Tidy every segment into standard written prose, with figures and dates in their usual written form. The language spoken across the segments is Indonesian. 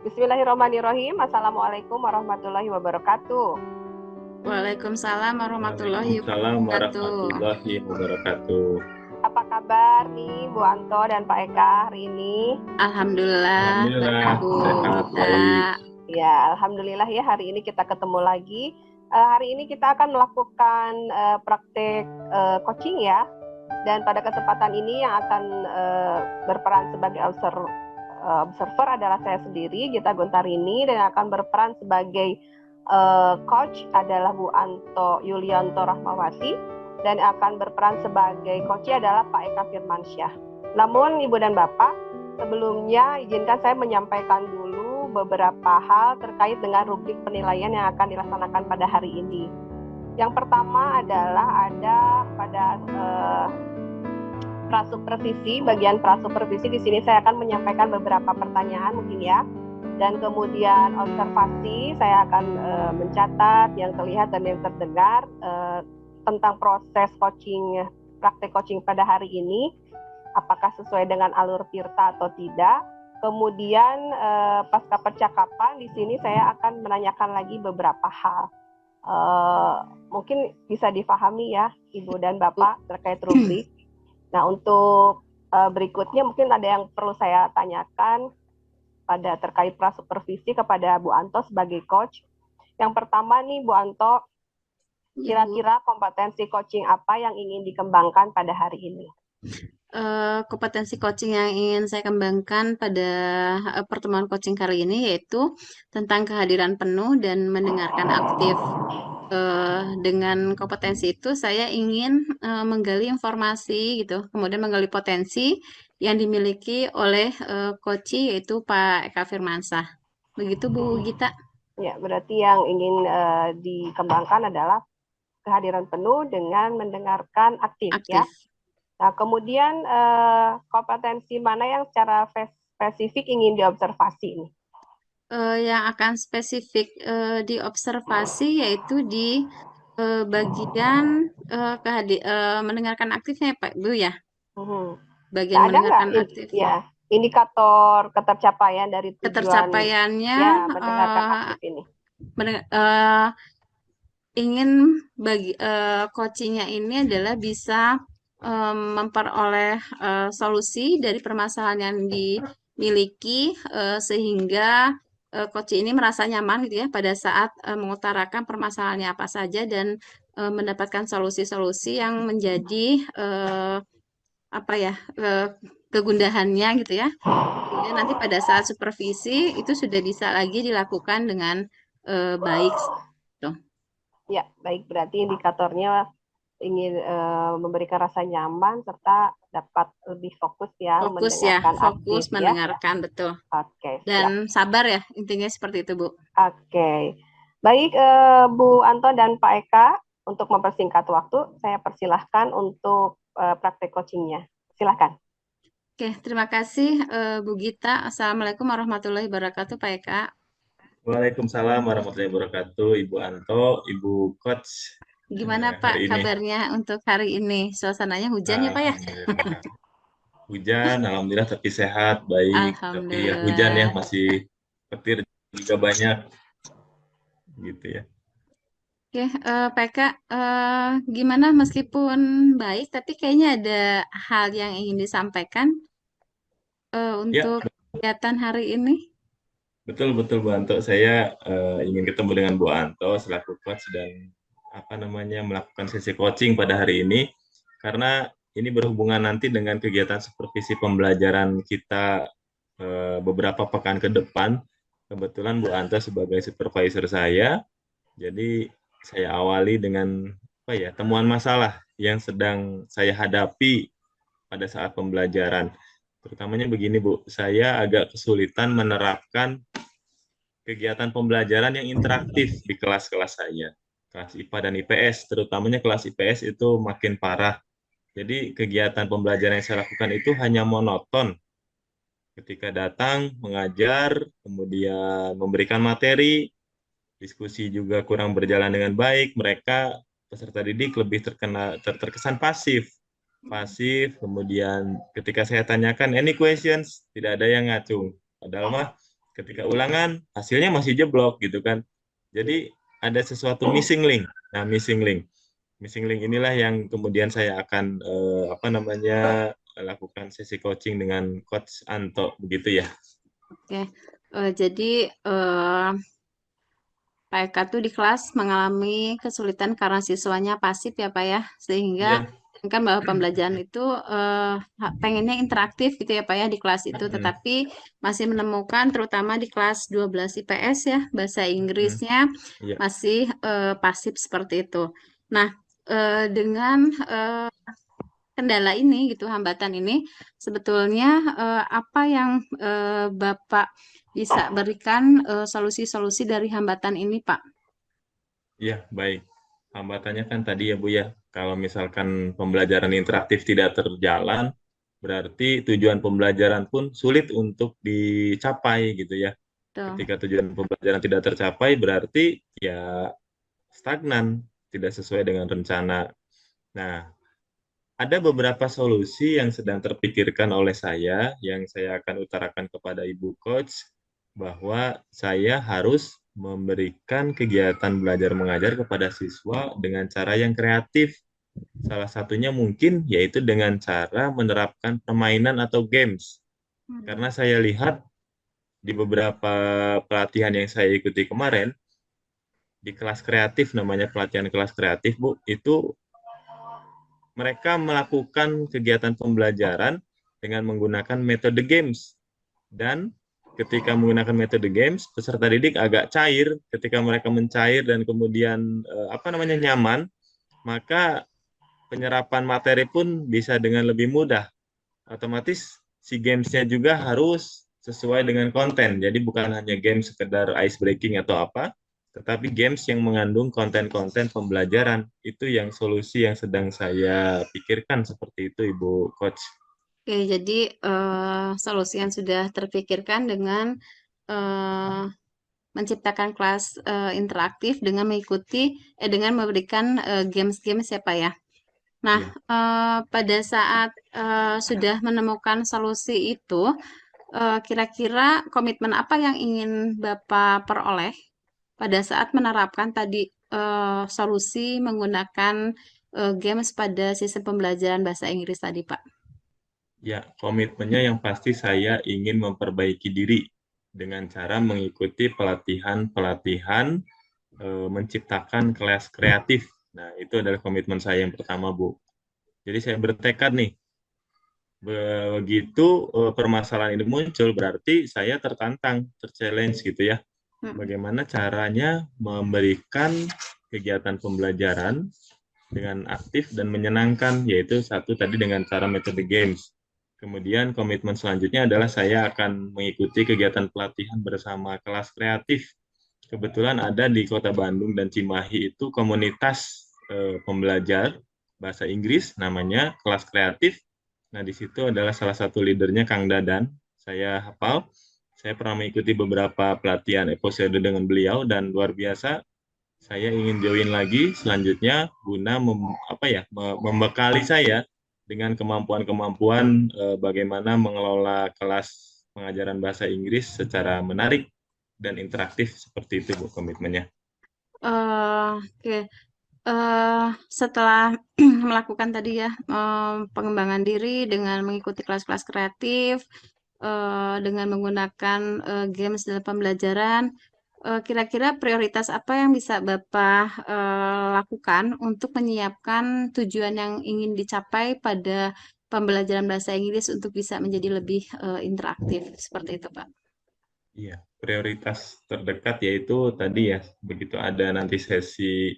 Bismillahirrahmanirrahim. Assalamualaikum warahmatullahi wabarakatuh. Waalaikumsalam warahmatullahi Waalaikumsalam wabarakatuh. warahmatullahi wabarakatuh. Apa kabar nih Bu Anto dan Pak Eka hari ini? Alhamdulillah, Alhamdulillah baik Bu sehat Gita. baik. Ya, alhamdulillah ya hari ini kita ketemu lagi. Hari ini kita akan melakukan praktek coaching ya. Dan pada kesempatan ini yang akan berperan sebagai observer adalah saya sendiri, Gita Guntarini, dan yang akan berperan sebagai coach adalah Bu Anto Yulianto Rahmawati, dan akan berperan sebagai coach adalah Pak Eka Firmansyah. Namun Ibu dan Bapak, sebelumnya izinkan saya menyampaikan dulu beberapa hal terkait dengan rubrik penilaian yang akan dilaksanakan pada hari ini. Yang pertama adalah ada pada prasupervisi, bagian prasupervisi di sini saya akan menyampaikan beberapa pertanyaan mungkin ya. Dan kemudian observasi, saya akan mencatat yang terlihat dan yang terdengar tentang proses coaching, praktek coaching pada hari ini, apakah sesuai dengan alur Tirta atau tidak. Kemudian pasca percakapan di sini saya akan menanyakan lagi beberapa hal. Mungkin bisa dipahami ya Ibu dan Bapak terkait rubrik. Nah, untuk berikutnya mungkin ada yang perlu saya tanyakan pada terkait prasupervisi kepada Bu Anto sebagai coach. Yang pertama nih Bu Anto, kira-kira kompetensi coaching apa yang ingin dikembangkan pada hari ini? Kompetensi coaching yang ingin saya kembangkan pada pertemuan coaching kali ini yaitu tentang kehadiran penuh dan mendengarkan aktif. Dengan kompetensi itu saya ingin menggali informasi gitu, kemudian menggali potensi yang dimiliki oleh coach yaitu Pak Eka Firmansyah. Begitu Bu Gita. Ya, berarti yang ingin dikembangkan adalah kehadiran penuh dengan mendengarkan aktif. Ya. Nah, kemudian kompetensi mana yang secara spesifik ingin diobservasi ini? Yang akan spesifik diobservasi yaitu di bagian mendengarkan aktifnya Pak Bu ya. Bagian Nah, mendengarkan aktif. Ya, indikator ketercapaian dari tujuan ketercapaiannya ya, mendengarkan aktif ini. Ingin bagi coachingnya ini adalah bisa memperoleh solusi dari permasalahan yang dimiliki sehingga coach ini merasa nyaman gitu ya pada saat mengutarakan permasalahannya apa saja dan mendapatkan solusi-solusi yang menjadi kegundahannya gitu ya. Kemudian nanti pada saat supervisi itu sudah bisa lagi dilakukan dengan baik. Ya, baik, berarti indikatornya ingin memberikan rasa nyaman serta dapat lebih fokus ya, mendengarkan fokus aktif, mendengarkan ya. Betul. Oke, dan sabar ya, intinya seperti itu Bu. Oke. Baik Bu Anto dan Pak Eka, untuk mempersingkat waktu saya persilahkan untuk praktek coachingnya. Silakan. Oke, terima kasih Bu Gita. Assalamualaikum warahmatullahi wabarakatuh Pak Eka. Waalaikumsalam warahmatullahi wabarakatuh, Ibu Anto, Ibu Coach. Gimana Pak kabarnya untuk hari ini? Suasananya hujan ya Pak ya? Hujan, alhamdulillah, tapi sehat, baik. Tapi ya hujan ya, masih petir juga banyak, gitu ya. Oke, Pak Eka, gimana meskipun baik, tapi kayaknya ada hal yang ingin disampaikan untuk kegiatan hari ini. Betul Bu Anto, saya ingin ketemu dengan Bu Anto selaku coach dan melakukan sesi coaching pada hari ini karena ini berhubungan nanti dengan kegiatan supervisi pembelajaran kita beberapa pekan ke depan. Kebetulan Bu Anto sebagai supervisor saya, jadi saya awali dengan temuan masalah yang sedang saya hadapi pada saat pembelajaran. Terutamanya begini Bu, saya agak kesulitan menerapkan kegiatan pembelajaran yang interaktif di kelas-kelas saya. Kelas IPA dan IPS, terutamanya kelas IPS itu makin parah. Jadi kegiatan pembelajaran yang saya lakukan itu hanya monoton. Ketika datang, mengajar, kemudian memberikan materi, diskusi juga kurang berjalan dengan baik, mereka peserta didik lebih terkesan pasif, kemudian ketika saya tanyakan any questions, tidak ada yang ngacung. Padahal mah ketika ulangan hasilnya masih jeblok gitu kan. Jadi ada sesuatu missing link. Nah, missing link inilah yang kemudian saya akan apa namanya lakukan sesi coaching dengan Coach Anto begitu ya. Oke, jadi Pak Eka tuh di kelas mengalami kesulitan karena siswanya pasif ya Pak ya, sehingga Iya. kan bahwa pembelajaran itu pengennya interaktif gitu ya Pak ya di kelas itu, Mm-mm. tetapi masih menemukan terutama di kelas 12 IPS ya, bahasa Mm-mm. Inggrisnya Iya. masih pasif seperti itu. Nah, dengan kendala ini gitu, hambatan ini, sebetulnya apa yang Bapak bisa berikan solusi-solusi dari hambatan ini, Pak? Iya, baik. Hambatannya kan tadi ya Bu ya, kalau misalkan pembelajaran interaktif tidak terjalan, berarti tujuan pembelajaran pun sulit untuk dicapai gitu ya. Tuh. Ketika tujuan pembelajaran tidak tercapai, berarti ya stagnan, tidak sesuai dengan rencana. Nah, ada beberapa solusi yang sedang terpikirkan oleh saya, yang saya akan utarakan kepada Ibu Coach, bahwa saya harus memberikan kegiatan belajar mengajar kepada siswa dengan cara yang kreatif. Salah satunya mungkin yaitu dengan cara menerapkan permainan atau games. Karena saya lihat di beberapa pelatihan yang saya ikuti kemarin, di kelas kreatif, namanya pelatihan kelas kreatif, Bu, itu mereka melakukan kegiatan pembelajaran dengan menggunakan metode games. Dan ketika menggunakan metode games, peserta didik agak cair. Ketika mereka mencair dan kemudian apa namanya nyaman, maka penyerapan materi pun bisa dengan lebih mudah. Otomatis si gamesnya juga harus sesuai dengan konten. Jadi bukan hanya game sekedar ice breaking atau apa, tetapi games yang mengandung konten-konten pembelajaran. Itu yang solusi yang sedang saya pikirkan seperti itu, Ibu Coach. Oke, jadi solusi yang sudah terpikirkan dengan eh, menciptakan kelas interaktif dengan dengan memberikan games-games ya Pak ya. Nah, Iya. pada saat sudah menemukan solusi itu, kira-kira komitmen apa yang ingin Bapak peroleh pada saat menerapkan tadi solusi menggunakan games pada sistem pembelajaran bahasa Inggris tadi, Pak? Ya, komitmennya yang pasti saya ingin memperbaiki diri dengan cara mengikuti pelatihan-pelatihan menciptakan kelas kreatif. Nah, itu adalah komitmen saya yang pertama, Bu. Jadi saya bertekad nih, begitu permasalahan ini muncul, berarti saya tertantang, terchallenge gitu ya. Bagaimana caranya memberikan kegiatan pembelajaran dengan aktif dan menyenangkan, yaitu satu tadi dengan cara metode games. Kemudian komitmen selanjutnya adalah saya akan mengikuti kegiatan pelatihan bersama kelas kreatif. Kebetulan ada di Kota Bandung dan Cimahi itu komunitas pembelajar bahasa Inggris, namanya kelas kreatif. Nah, di situ adalah salah satu leadernya Kang Dadan. Saya hafal. Saya pernah mengikuti beberapa pelatihan episode dengan beliau dan luar biasa. Saya ingin join lagi selanjutnya guna membekali saya dengan kemampuan-kemampuan bagaimana mengelola kelas pengajaran bahasa Inggris secara menarik dan interaktif seperti itu, Bu, komitmennya. Oke. Setelah melakukan tadi ya pengembangan diri dengan mengikuti kelas-kelas kreatif, dengan menggunakan games dalam pembelajaran, kira-kira prioritas apa yang bisa Bapak lakukan untuk menyiapkan tujuan yang ingin dicapai pada pembelajaran bahasa Inggris untuk bisa menjadi lebih interaktif seperti itu, Pak? Iya, prioritas terdekat yaitu tadi ya, begitu ada nanti sesi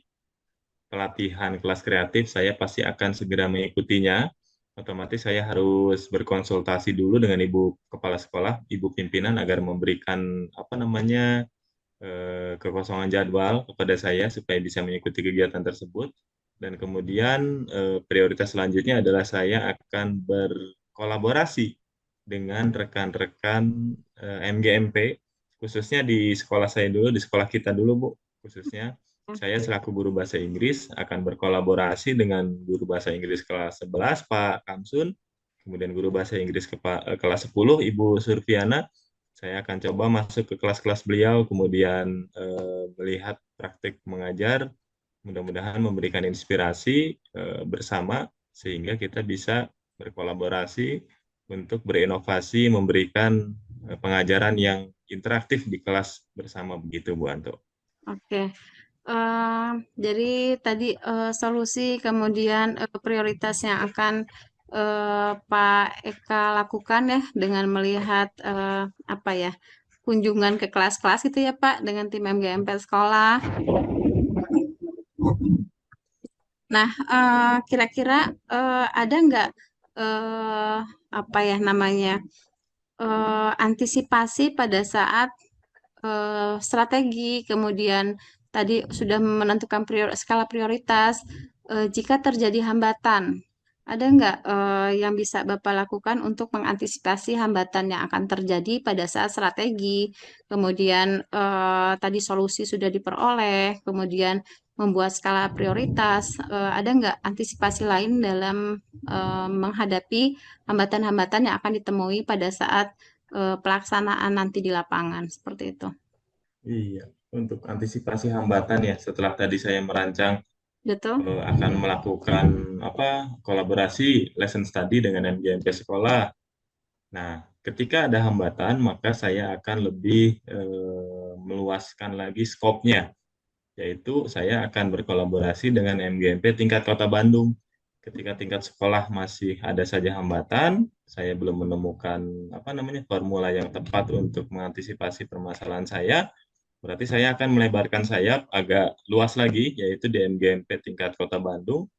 pelatihan kelas kreatif, saya pasti akan segera mengikutinya. Otomatis saya harus berkonsultasi dulu dengan Ibu Kepala Sekolah, Ibu Pimpinan agar memberikan kekosongan jadwal kepada saya supaya bisa mengikuti kegiatan tersebut. Dan kemudian prioritas selanjutnya adalah saya akan berkolaborasi dengan rekan-rekan MGMP, khususnya di sekolah saya dulu, di sekolah kita dulu, Bu. Khususnya saya selaku guru bahasa Inggris akan berkolaborasi dengan guru bahasa Inggris kelas 11, Pak Kamsun, kemudian guru bahasa Inggris kelas 10, Ibu Surfiana, Saya akan coba masuk ke kelas-kelas beliau, kemudian melihat praktik mengajar, mudah-mudahan memberikan inspirasi bersama, sehingga kita bisa berkolaborasi untuk berinovasi, memberikan pengajaran yang interaktif di kelas bersama, begitu Bu Anto. Oke. Jadi tadi solusi kemudian prioritas yang akan Pak Eka lakukan ya dengan melihat apa ya kunjungan ke kelas-kelas gitu ya Pak dengan tim MGMP sekolah. Nah, kira-kira ada nggak apa ya namanya antisipasi pada saat strategi, kemudian tadi sudah menentukan skala prioritas. Jika terjadi hambatan, ada nggak yang bisa Bapak lakukan untuk mengantisipasi hambatan yang akan terjadi pada saat strategi? Kemudian tadi solusi sudah diperoleh, kemudian membuat skala prioritas. Ada nggak antisipasi lain dalam menghadapi hambatan-hambatan yang akan ditemui pada saat pelaksanaan nanti di lapangan seperti itu. Iya, untuk antisipasi hambatan ya, setelah tadi saya merancang Betul? akan melakukan kolaborasi lesson study dengan MGMP sekolah. Nah, ketika ada hambatan, maka saya akan lebih meluaskan lagi skopnya, yaitu saya akan berkolaborasi dengan MGMP tingkat Kota Bandung. Ketika tingkat sekolah masih ada saja hambatan, saya belum menemukan formula yang tepat untuk mengantisipasi permasalahan saya, berarti saya akan melebarkan sayap agak luas lagi, yaitu di MGMP tingkat Kota Bandung.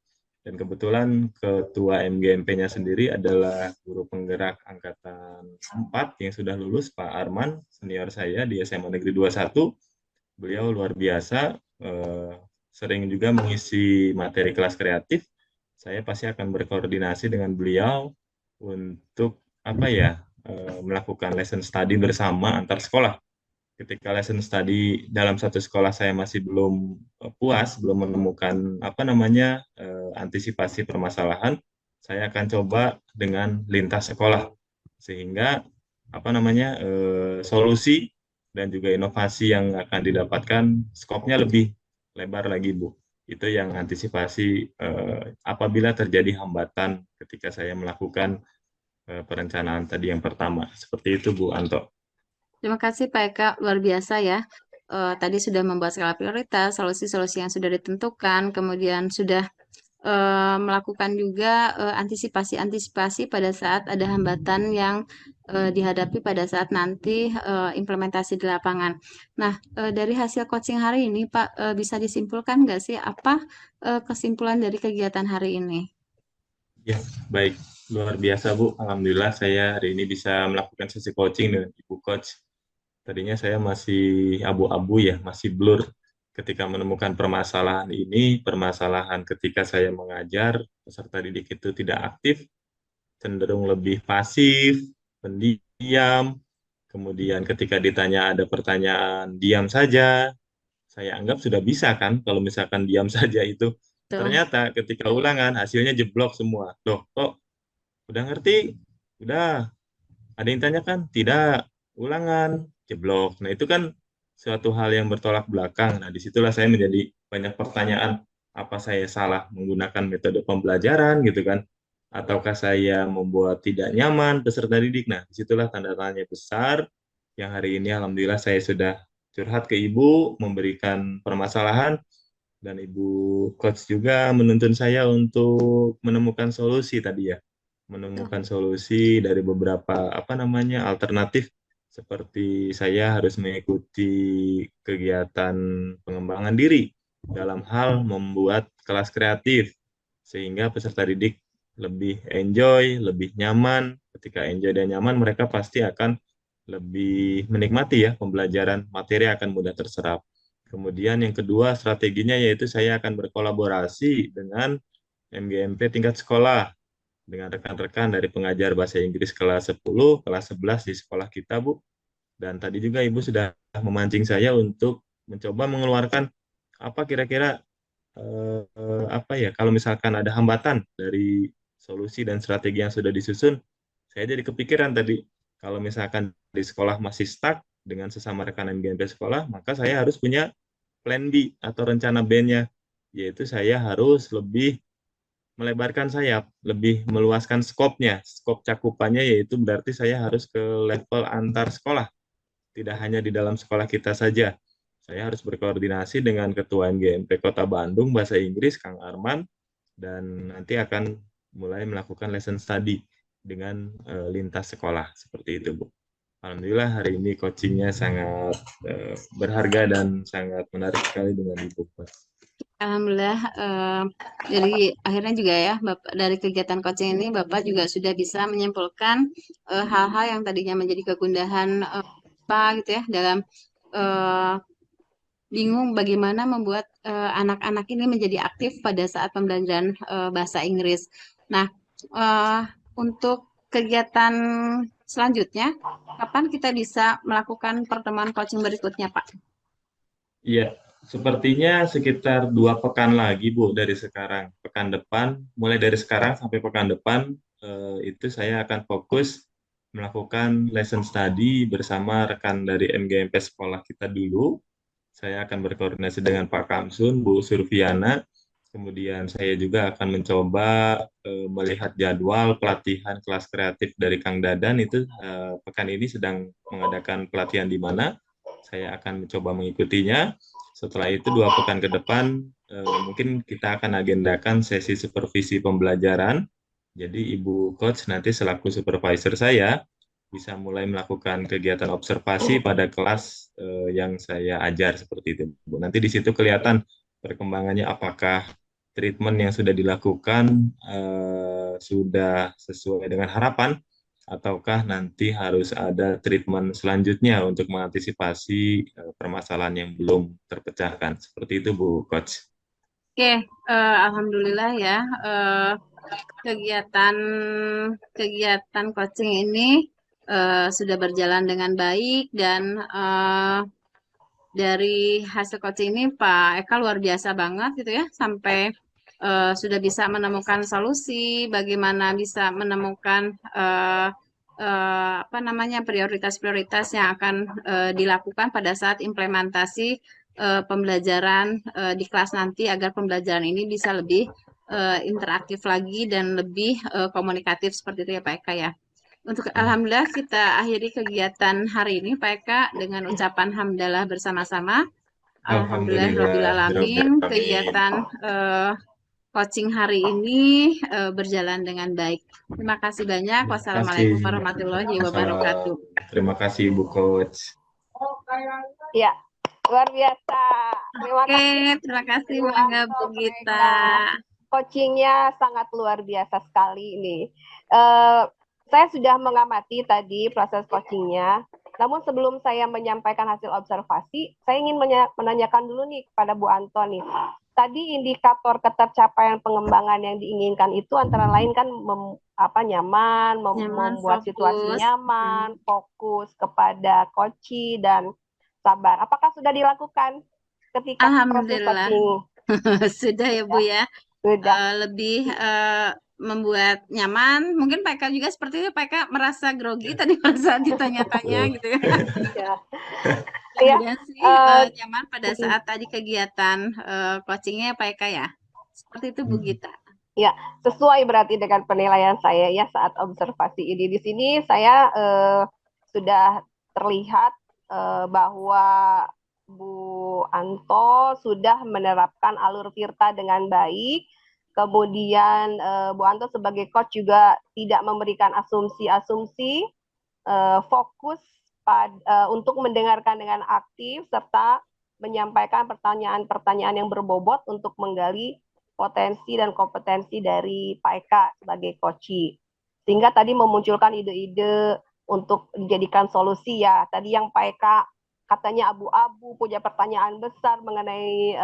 Dan kebetulan ketua MGMP-nya sendiri adalah guru penggerak angkatan 4 yang sudah lulus, Pak Arman, senior saya di SMA Negeri 21. Beliau luar biasa, sering juga mengisi materi kelas kreatif. Saya pasti akan berkoordinasi dengan beliau untuk melakukan lesson study bersama antar sekolah. Ketika lesson study dalam satu sekolah saya masih belum puas, belum menemukan antisipasi permasalahan, saya akan coba dengan lintas sekolah, sehingga solusi dan juga inovasi yang akan didapatkan skopnya lebih lebar lagi, Bu. Itu yang antisipasi apabila terjadi hambatan ketika saya melakukan perencanaan tadi yang pertama. Seperti itu, Bu Anto. Terima kasih Pak Eka, luar biasa ya. Tadi sudah membuat skala prioritas, solusi-solusi yang sudah ditentukan, kemudian sudah melakukan juga antisipasi-antisipasi pada saat ada hambatan yang dihadapi pada saat nanti implementasi di lapangan. Nah, dari hasil coaching hari ini, Pak, bisa disimpulkan nggak sih apa kesimpulan dari kegiatan hari ini? Ya, baik. Luar biasa, Bu. Alhamdulillah saya hari ini bisa melakukan sesi coaching dengan Ibu Coach. Tadinya saya masih abu-abu ya, masih blur ketika menemukan permasalahan ini, permasalahan ketika saya mengajar, peserta didik itu tidak aktif, cenderung lebih pasif, pendiam, kemudian ketika ditanya ada pertanyaan, diam saja. Saya anggap sudah bisa kan, kalau misalkan diam saja itu. Tuh. Ternyata ketika ulangan, hasilnya jeblok semua. Loh, kok udah ngerti? Udah. Ada yang tanyakan? Tidak. Ulangan, jeblok. Nah, itu kan suatu hal yang bertolak belakang. Nah, disitulah saya menjadi banyak pertanyaan. Apa saya salah menggunakan metode pembelajaran gitu kan? Ataukah saya membuat tidak nyaman peserta didik? Nah, disitulah tanda tanya besar yang hari ini alhamdulillah saya sudah curhat ke Ibu, memberikan permasalahan, dan Ibu Coach juga menuntun saya untuk menemukan solusi tadi ya. Menemukan solusi dari beberapa alternatif, seperti saya harus mengikuti kegiatan pengembangan diri dalam hal membuat kelas kreatif, sehingga peserta didik lebih enjoy, lebih nyaman. Ketika enjoy dan nyaman, mereka pasti akan lebih menikmati ya pembelajaran, materi akan mudah terserap. Kemudian yang kedua strateginya yaitu saya akan berkolaborasi dengan MGMP tingkat sekolah, dengan rekan-rekan dari pengajar bahasa Inggris kelas 10, kelas 11 di sekolah kita, Bu. Dan tadi juga Ibu sudah memancing saya untuk mencoba mengeluarkan apa kira-kira kalau misalkan ada hambatan dari solusi dan strategi yang sudah disusun, saya jadi kepikiran tadi, Kalau misalkan di sekolah masih stuck dengan sesama rekan MGMP sekolah, maka saya harus punya plan B atau rencana B-nya, yaitu saya harus lebih melebarkan sayap, lebih meluaskan skopnya, skop cakupannya, yaitu berarti saya harus ke level antar sekolah, tidak hanya di dalam sekolah kita saja. Saya harus berkoordinasi dengan Ketua MGMP Kota Bandung Bahasa Inggris, Kang Arman, dan nanti akan mulai melakukan lesson study dengan lintas sekolah, seperti itu, Bu. Alhamdulillah hari ini coachingnya sangat berharga dan sangat menarik sekali dengan Ibu Coach. Alhamdulillah, jadi akhirnya juga ya, Bapak, dari kegiatan coaching ini Bapak juga sudah bisa menyimpulkan hal-hal yang tadinya menjadi kegundahan Bapak gitu ya, dalam bingung bagaimana membuat anak-anak ini menjadi aktif pada saat pembelajaran bahasa Inggris. Nah, untuk kegiatan selanjutnya, kapan kita bisa melakukan pertemuan coaching berikutnya, Pak? Iya, sepertinya sekitar 2 pekan lagi, Bu, dari sekarang. Pekan depan, mulai dari sekarang sampai pekan depan, itu saya akan fokus melakukan lesson study bersama rekan dari MGMP sekolah kita dulu. Saya akan berkoordinasi dengan Pak Kamsun, Bu Surfiana. Kemudian saya juga akan mencoba melihat jadwal pelatihan kelas kreatif dari Kang Dadan. Itu pekan ini sedang mengadakan pelatihan di mana. Saya akan mencoba mengikutinya. Setelah itu 2 pekan ke depan, mungkin kita akan agendakan sesi supervisi pembelajaran. Jadi Ibu Coach nanti selaku supervisor saya bisa mulai melakukan kegiatan observasi pada kelas yang saya ajar seperti itu, Bu. Nanti di situ kelihatan perkembangannya apakah treatment yang sudah dilakukan sudah sesuai dengan harapan ataukah nanti harus ada treatment selanjutnya untuk mengantisipasi permasalahan yang belum terpecahkan. Seperti itu, Bu Coach. Oke, alhamdulillah ya, kegiatan coaching ini sudah berjalan dengan baik dan dari hasil coaching ini Pak Eka luar biasa banget gitu ya, sampai sudah bisa menemukan solusi, bagaimana bisa menemukan apa namanya prioritas-prioritas yang akan dilakukan pada saat implementasi pembelajaran di kelas nanti agar pembelajaran ini bisa lebih interaktif lagi dan lebih komunikatif seperti itu ya Pak Eka ya. Untuk alhamdulillah kita akhiri kegiatan hari ini Pak Eka dengan ucapan hamdalah bersama-sama. Alhamdulillah alamin. Kegiatan coaching hari ini berjalan dengan baik. Terima kasih banyak. Wassalamualaikum warahmatullahi wabarakatuh. Terima kasih Bu Coach. Ya, luar biasa. Terima kasih Mangga Bu Gita. Coachingnya sangat luar biasa sekali ini. Saya sudah mengamati tadi proses coachingnya. Namun sebelum saya menyampaikan hasil observasi, saya ingin menanyakan dulu nih kepada Bu Anto nih. Tadi indikator ketercapaian pengembangan yang diinginkan itu antara lain kan nyaman, membuat fokus, situasi nyaman, fokus kepada coaching dan sabar. Apakah sudah dilakukan ketika proses coaching? Sudah ya Bu ya. Sudah. Lebih membuat nyaman. Mungkin Pak Eka juga seperti itu. Pak Eka merasa grogi tadi pada ditanya-tanya gitu ya. Kemudian sih nyaman pada saat tadi kegiatan coachingnya Pak Eka ya. Seperti itu Bu Gita. Ya, sesuai berarti dengan penilaian saya ya saat observasi ini. Di sini saya sudah terlihat bahwa Bu Anto sudah menerapkan alur Tirta dengan baik. Kemudian Bu Anto sebagai coach juga tidak memberikan asumsi-asumsi, fokus untuk mendengarkan dengan aktif serta menyampaikan pertanyaan-pertanyaan yang berbobot untuk menggali potensi dan kompetensi dari Pak Eka sebagai coach. Sehingga tadi memunculkan ide-ide untuk dijadikan solusi ya. Tadi yang Pak Eka katanya abu-abu, punya pertanyaan besar mengenai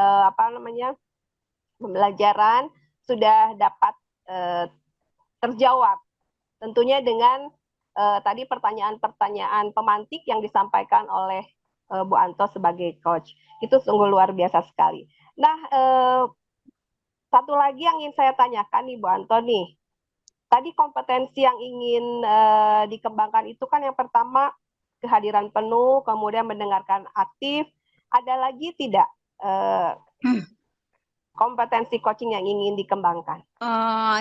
pembelajaran sudah dapat terjawab. Tentunya dengan tadi pertanyaan-pertanyaan pemantik yang disampaikan oleh Bu Anto sebagai coach. Itu sungguh luar biasa sekali. Nah, satu lagi yang ingin saya tanyakan nih Bu Anto nih. tadi kompetensi yang ingin dikembangkan itu kan yang pertama kehadiran penuh, kemudian mendengarkan aktif. Ada lagi tidak kompetensi coaching yang ingin dikembangkan?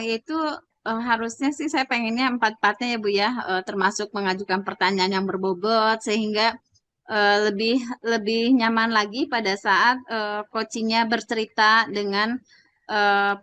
Itu harusnya sih saya pengennya 4-4-nya ya Bu ya, termasuk mengajukan pertanyaan yang berbobot sehingga lebih nyaman lagi pada saat coachingnya bercerita dengan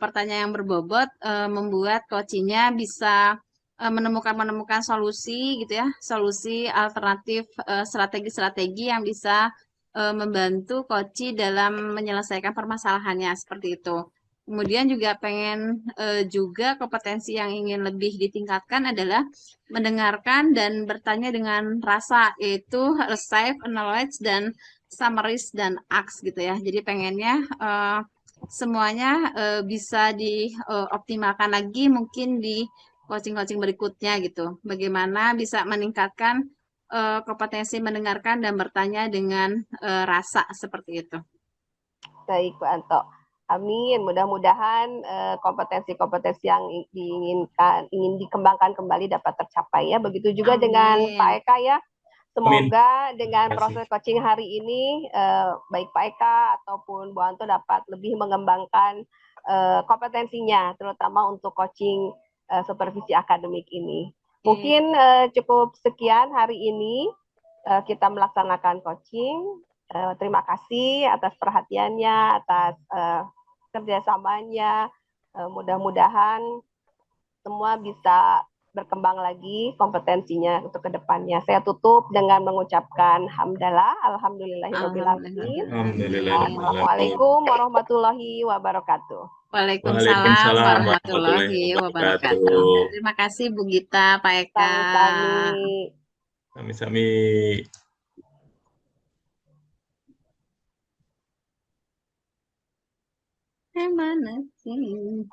pertanyaan yang berbobot, membuat coachingnya bisa menemukan solusi gitu ya, solusi alternatif, strategi-strategi yang bisa membantu coach dalam menyelesaikan permasalahannya seperti itu. Kemudian juga pengen juga kompetensi yang ingin lebih ditingkatkan adalah mendengarkan dan bertanya dengan rasa, yaitu receive, acknowledge, dan summarize dan ask gitu ya. Jadi pengennya semuanya bisa dioptimalkan lagi mungkin di coaching-coaching berikutnya gitu. Bagaimana bisa meningkatkan kompetensi mendengarkan dan bertanya dengan rasa seperti itu. Baik, Bu Anto. Amin. Mudah-mudahan kompetensi-kompetensi yang ingin dikembangkan kembali dapat tercapai ya. Begitu juga Amin. dengan Pak Eka ya. Semoga Amin. dengan proses coaching hari ini baik Pak Eka ataupun Bu Anto dapat lebih mengembangkan kompetensinya, terutama untuk coaching supervisi akademik ini. Mungkin cukup sekian hari ini kita melaksanakan coaching. Terima kasih atas perhatiannya, atas kerjasamanya. Mudah-mudahan semua bisa berkembang lagi kompetensinya untuk kedepannya. Saya tutup dengan mengucapkan hamdalah, alhamdulillahirobbilalamin. Assalamualaikum warahmatullahi wabarakatuh. Waalaikumsalam warahmatullahi wabarakatuh. Terima kasih Bu Gita, Pak Eka. Sami-sami. Mana sih?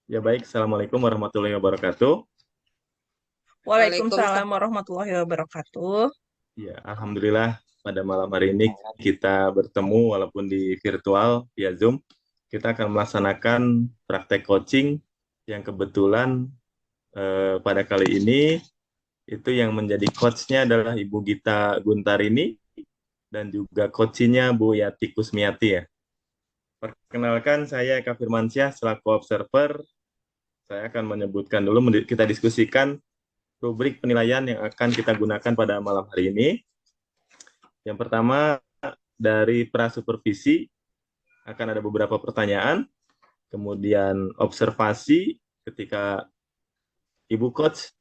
Ya baik, Assalamualaikum warahmatullahi wabarakatuh. Waalaikumsalam warahmatullahi wabarakatuh. Ya, alhamdulillah pada malam hari ini kita bertemu walaupun di virtual via Zoom. Kita akan melaksanakan praktek coaching yang kebetulan pada kali ini itu yang menjadi coachnya adalah Ibu Gita Guntarini dan juga coachnya Bu Yati Kusmiati ya. Perkenalkan, saya Eka Firmansyah selaku observer. Saya akan menyebutkan dulu, kita diskusikan rubrik penilaian yang akan kita gunakan pada malam hari ini. Yang pertama, dari prasupervisi akan ada beberapa pertanyaan, kemudian observasi ketika Ibu Coach,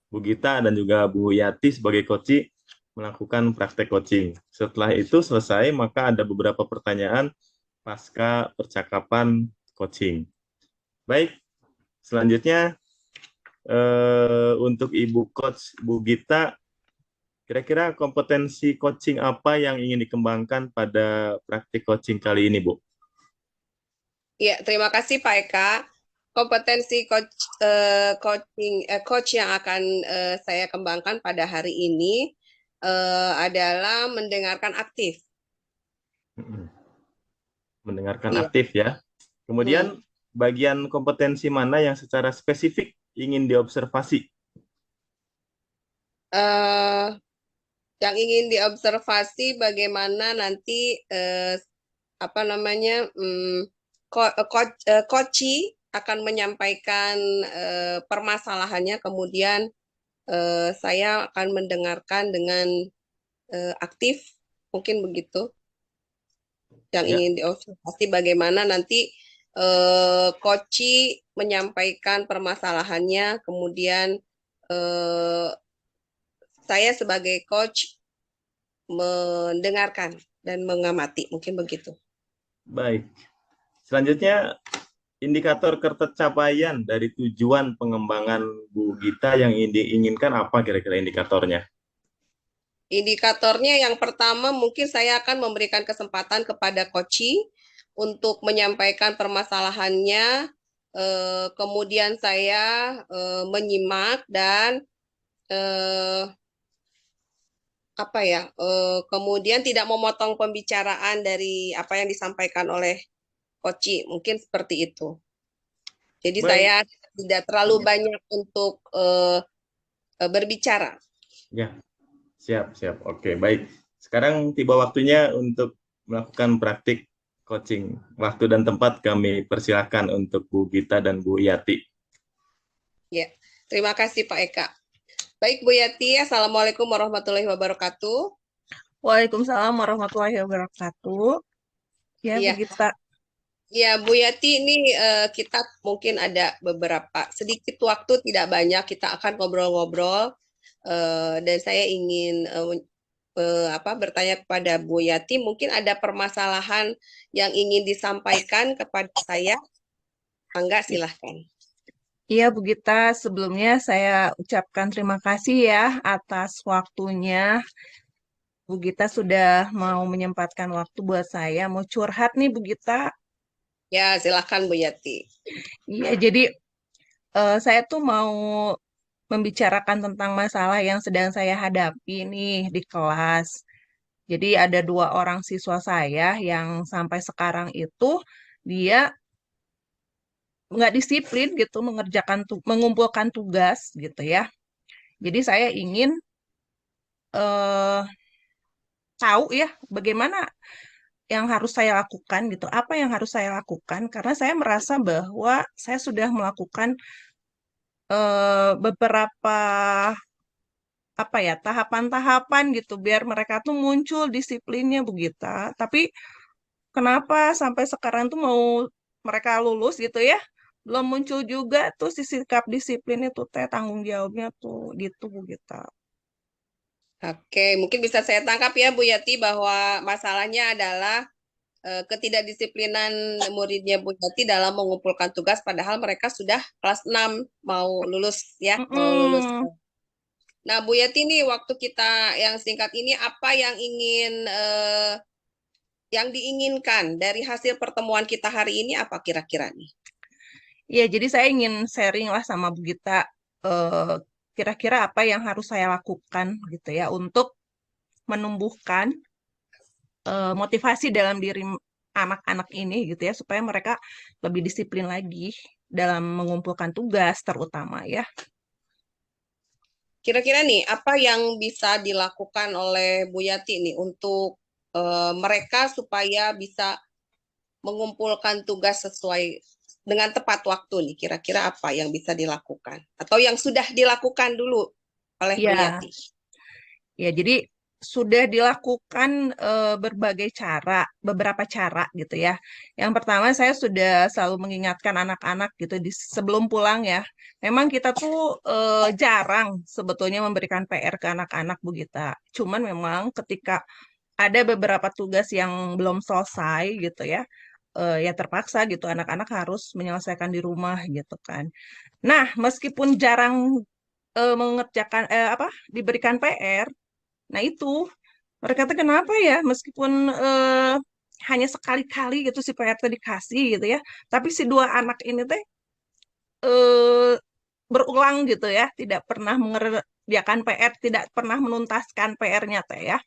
Bu Gita, dan juga Bu Yati sebagai coach melakukan praktek coaching. Setelah itu selesai, maka ada beberapa pertanyaan pasca percakapan coaching. Baik, selanjutnya untuk Ibu Coach Bu Gita, kira-kira kompetensi coaching apa yang ingin dikembangkan pada praktik coaching kali ini, Bu? Ya, terima kasih Pak Eka. Kompetensi coach yang akan saya kembangkan pada hari ini adalah mendengarkan aktif. Mendengarkan aktif ya. Kemudian bagian kompetensi mana yang secara spesifik ingin diobservasi? Yang ingin diobservasi bagaimana nanti coach akan menyampaikan permasalahannya, kemudian saya akan mendengarkan dengan aktif, mungkin begitu. Yang ingin diobservasi bagaimana nanti coach menyampaikan permasalahannya, kemudian saya sebagai coach mendengarkan dan mengamati, mungkin begitu. Baik. Selanjutnya, indikator tercapaian dari tujuan pengembangan Bu Gita yang diinginkan apa kira-kira indikatornya? Indikatornya yang pertama mungkin saya akan memberikan kesempatan kepada coach untuk menyampaikan permasalahannya kemudian saya menyimak dan eh, kemudian tidak memotong pembicaraan dari apa yang disampaikan oleh Koci, mungkin seperti itu. Jadi Baik. saya tidak terlalu banyak untuk berbicara. Ya, siap, siap. Oke, baik. Sekarang tiba waktunya untuk melakukan praktik coaching. Waktu dan tempat kami persilakan untuk Bu Gita dan Bu Yati. Ya, terima kasih Pak Eka. Baik Bu Yati, Assalamualaikum warahmatullahi wabarakatuh. Waalaikumsalam warahmatullahi wabarakatuh. Ya, Iya. Bu Gita. Ya, Bu Yati, ini kita mungkin ada beberapa, sedikit waktu, tidak banyak, kita akan ngobrol-ngobrol. Dan saya ingin bertanya kepada Bu Yati, mungkin ada permasalahan yang ingin disampaikan kepada saya. Enggak, silahkan. Iya, Bu Gita, sebelumnya saya ucapkan terima kasih ya atas waktunya. Bu Gita sudah mau menyempatkan waktu buat saya. Mau curhat nih, Bu Gita. Ya, silahkan Bu Yati. Iya, jadi saya tuh mau membicarakan tentang masalah yang sedang saya hadapi nih di kelas. Jadi ada 2 orang siswa saya yang sampai sekarang itu dia nggak disiplin gitu mengumpulkan tugas gitu ya. Jadi saya ingin eh, tahu ya bagaimana yang harus saya lakukan gitu. Apa yang harus saya lakukan karena saya merasa bahwa saya sudah melakukan beberapa apa ya tahapan-tahapan gitu biar mereka tuh muncul disiplinnya begitu. Tapi kenapa sampai sekarang tuh mau mereka lulus gitu ya? Belum muncul juga tuh si sikap disiplin itu teh tanggung jawabnya tuh gitu begitu. Oke, mungkin bisa saya tangkap ya Bu Yati bahwa masalahnya adalah ketidakdisiplinan muridnya Bu Yati dalam mengumpulkan tugas padahal mereka sudah kelas 6 mau lulus ya, mau lulus. Mm-mm. Nah, Bu Yati nih waktu kita yang singkat ini apa yang diinginkan dari hasil pertemuan kita hari ini apa kira-kira nih? Ya, jadi saya ingin sharing lah sama Bu Gita eh, kira-kira apa yang harus saya lakukan gitu ya untuk menumbuhkan motivasi dalam diri anak-anak ini gitu ya supaya mereka lebih disiplin lagi dalam mengumpulkan tugas terutama ya. Kira-kira nih apa yang bisa dilakukan oleh Bu Yati nih untuk mereka supaya bisa mengumpulkan tugas sesuai dengan tepat waktu nih. Kira-kira apa yang bisa dilakukan atau yang sudah dilakukan dulu oleh Bu Ya, Yati? ya jadi sudah dilakukan beberapa cara gitu ya. Yang pertama saya sudah selalu mengingatkan anak-anak gitu sebelum pulang ya. Memang kita tuh jarang sebetulnya memberikan PR ke anak-anak Bu Gita. Cuman memang ketika ada beberapa tugas yang belum selesai gitu ya, ya terpaksa gitu anak-anak harus menyelesaikan di rumah gitu kan. Nah, meskipun jarang mengerjakan diberikan PR, nah itu mereka tuh kenapa ya meskipun hanya sekali-kali gitu si PR teh dikasih gitu ya, tapi si 2 anak ini teh eh, berulang gitu ya, tidak pernah mengerjakan PR, tidak pernah menuntaskan PR-nya teh ya.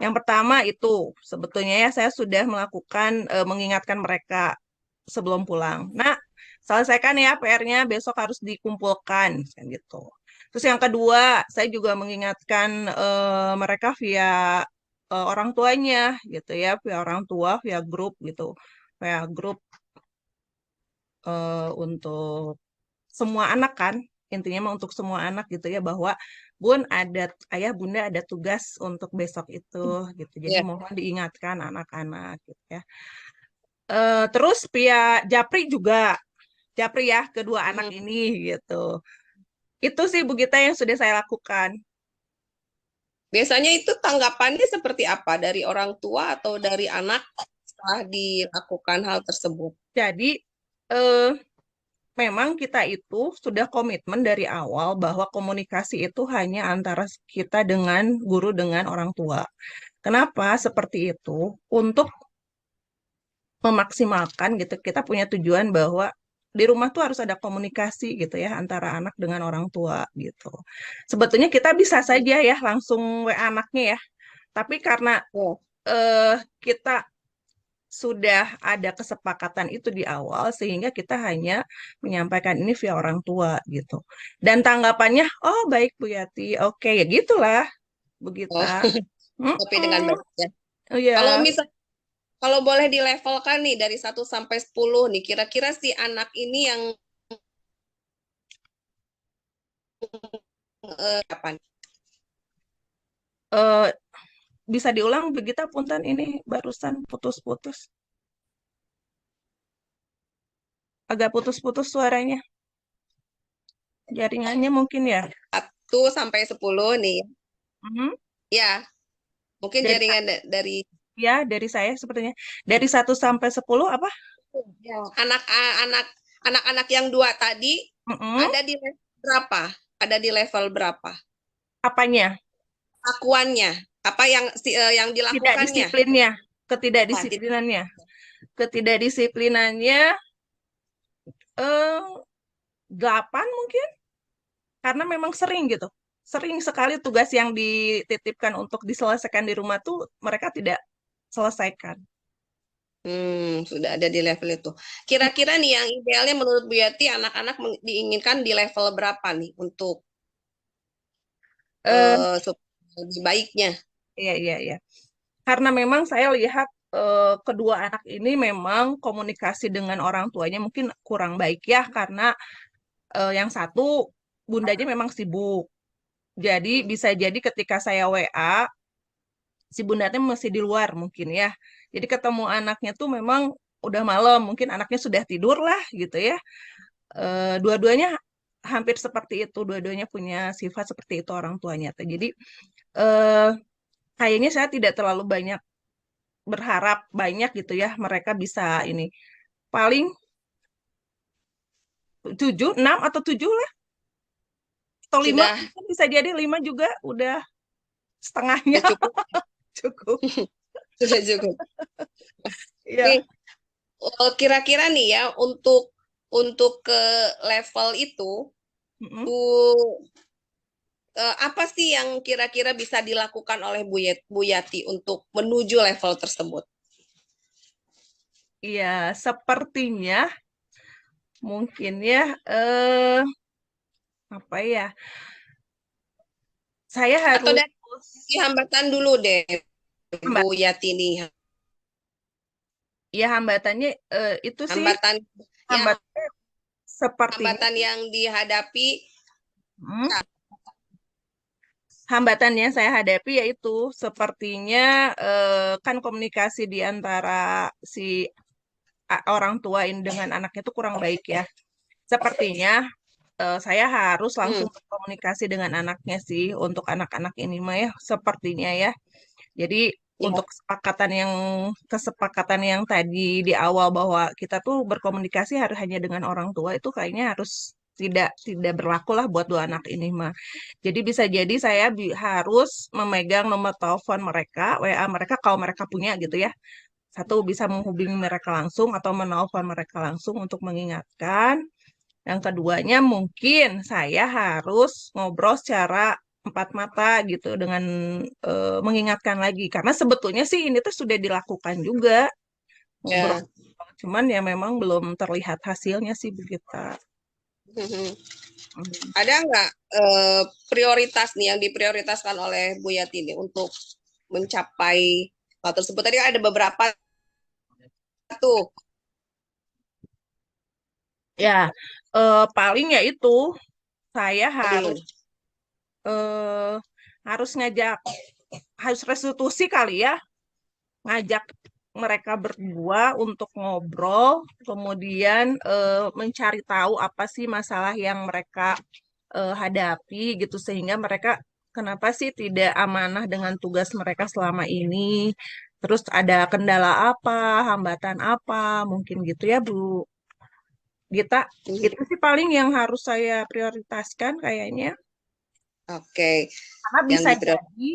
Yang pertama itu sebetulnya ya saya sudah melakukan mengingatkan mereka sebelum pulang. Nah, selesaikan ya PR-nya besok harus dikumpulkan kan gitu. Terus yang kedua, saya juga mengingatkan mereka via orang tuanya gitu ya, via orang tua, via grup gitu. Via grup untuk semua anak kan, intinya mah untuk semua anak gitu ya bahwa Bun ada ayah bunda ada tugas untuk besok itu gitu. Jadi Ya. mohon diingatkan anak-anak gitu ya. Terus via Japri juga, Japri ya kedua anak ini gitu. Itu sih Bu Gita yang sudah saya lakukan. Biasanya itu tanggapannya seperti apa dari orang tua atau dari anak setelah dilakukan hal tersebut? Jadi eh, memang kita itu sudah komitmen dari awal bahwa komunikasi itu hanya antara kita dengan guru dengan orang tua. Kenapa seperti itu? Untuk memaksimalkan gitu, kita punya tujuan bahwa di rumah tuh harus ada komunikasi gitu ya antara anak dengan orang tua gitu. Sebetulnya kita bisa saja ya langsung WA anaknya ya, tapi karena Oh, kita sudah ada kesepakatan itu di awal sehingga kita hanya menyampaikan ini via orang tua gitu. Dan tanggapannya, oh baik Bu Yati, oke ya gitulah Bu oh, Gita. tapi dengan Mm-mm. baik ya. Oh ya, Kalau boleh dilevelkan nih dari 1 sampai 10 nih, kira-kira si anak ini yang kapan? eh, bisa diulang Bu Gita, punten ini barusan putus-putus, agak putus-putus suaranya, jaringannya mungkin ya. 1 sampai 10 nih. Mhm. Ya, mungkin Dari jaringan dari ya dari saya sepertinya dari 1 sampai 10 apa? ya, anak-anak anak-anak yang 2 tadi Mm-mm. ada di level berapa? Ada di level berapa? Apanya? Akuannya, apa yang Tidak dilakukannya? disiplinnya, Nah, ketidakdisiplinannya, ketidakdisiplinannya eh 8 mungkin, karena memang sering gitu. Sering sekali tugas yang dititipkan untuk diselesaikan di rumah tuh mereka tidak selesaikan. Sudah ada di level itu. Kira-kira nih yang idealnya menurut Bu Yati anak-anak diinginkan di level berapa nih untuk Eh, lebih baiknya? iya, iya, iya. Karena memang saya lihat kedua anak ini memang komunikasi dengan orang tuanya mungkin kurang baik ya, karena yang satu bundanya memang sibuk. Jadi bisa jadi ketika saya WA, si bundanya masih di luar mungkin ya. Jadi ketemu anaknya tuh memang udah malam, mungkin anaknya sudah tidur lah gitu ya. Dua-duanya hampir seperti itu, dua-duanya punya sifat seperti itu orang tuanya. Jadi eh, kayaknya saya tidak terlalu banyak berharap banyak gitu ya mereka bisa ini. Paling 7, 6 atau 7 lah, atau 5, Sudah bisa jadi 5 juga udah setengahnya cukup, cukup. sudah cukup. Iya. Nih, kira-kira nih ya untuk ke level itu Mm-mm. tuh apa sih yang kira-kira bisa dilakukan oleh Bu Yati untuk menuju level tersebut? Iya, sepertinya mungkin ya eh apa ya? Saya Atau harus dari sisi hambatan dulu deh, Bu hambat Yati nih, ya hambatannya itu sih hambatan yang hambatannya sepertinya hambatan yang dihadapi. hmm, hambatan yang saya hadapi yaitu sepertinya kan komunikasi di antara si orang tua ini dengan anaknya itu kurang baik ya. Sepertinya saya harus Hmm, langsung berkomunikasi dengan anaknya sih untuk anak-anak ini mah ya sepertinya ya. Jadi ya, untuk kesepakatan yang tadi di awal bahwa kita tuh berkomunikasi harus hanya dengan orang tua itu kayaknya harus tidak berlaku lah buat dua anak ini mah. Jadi bisa jadi saya harus memegang nomor telepon mereka, WA mereka kalau mereka punya gitu ya. Satu bisa menghubungi mereka langsung atau menelpon mereka langsung untuk mengingatkan. Yang keduanya mungkin saya harus ngobrol secara empat mata gitu dengan mengingatkan lagi. Karena sebetulnya sih ini tuh sudah dilakukan juga ngobrol. ya. Cuman ya memang belum terlihat hasilnya sih begitu. Hmm. Hmm. Ada nggak prioritas nih yang diprioritaskan oleh Bu Yati ini untuk mencapai hal tersebut? Tadi ada beberapa tuh. Ya, paling ya itu saya Apa dulu? eh, ngajak, harus restitusi kali ya, ngajak mereka berdua untuk ngobrol, kemudian mencari tahu apa sih masalah yang mereka hadapi gitu sehingga mereka kenapa sih tidak amanah dengan tugas mereka selama ini. Terus ada kendala apa, hambatan apa, mungkin gitu ya Bu Gita. Hmm, Itu sih paling yang harus saya prioritaskan kayaknya. Oke, Karena yang bisa diprioritaskan. jadi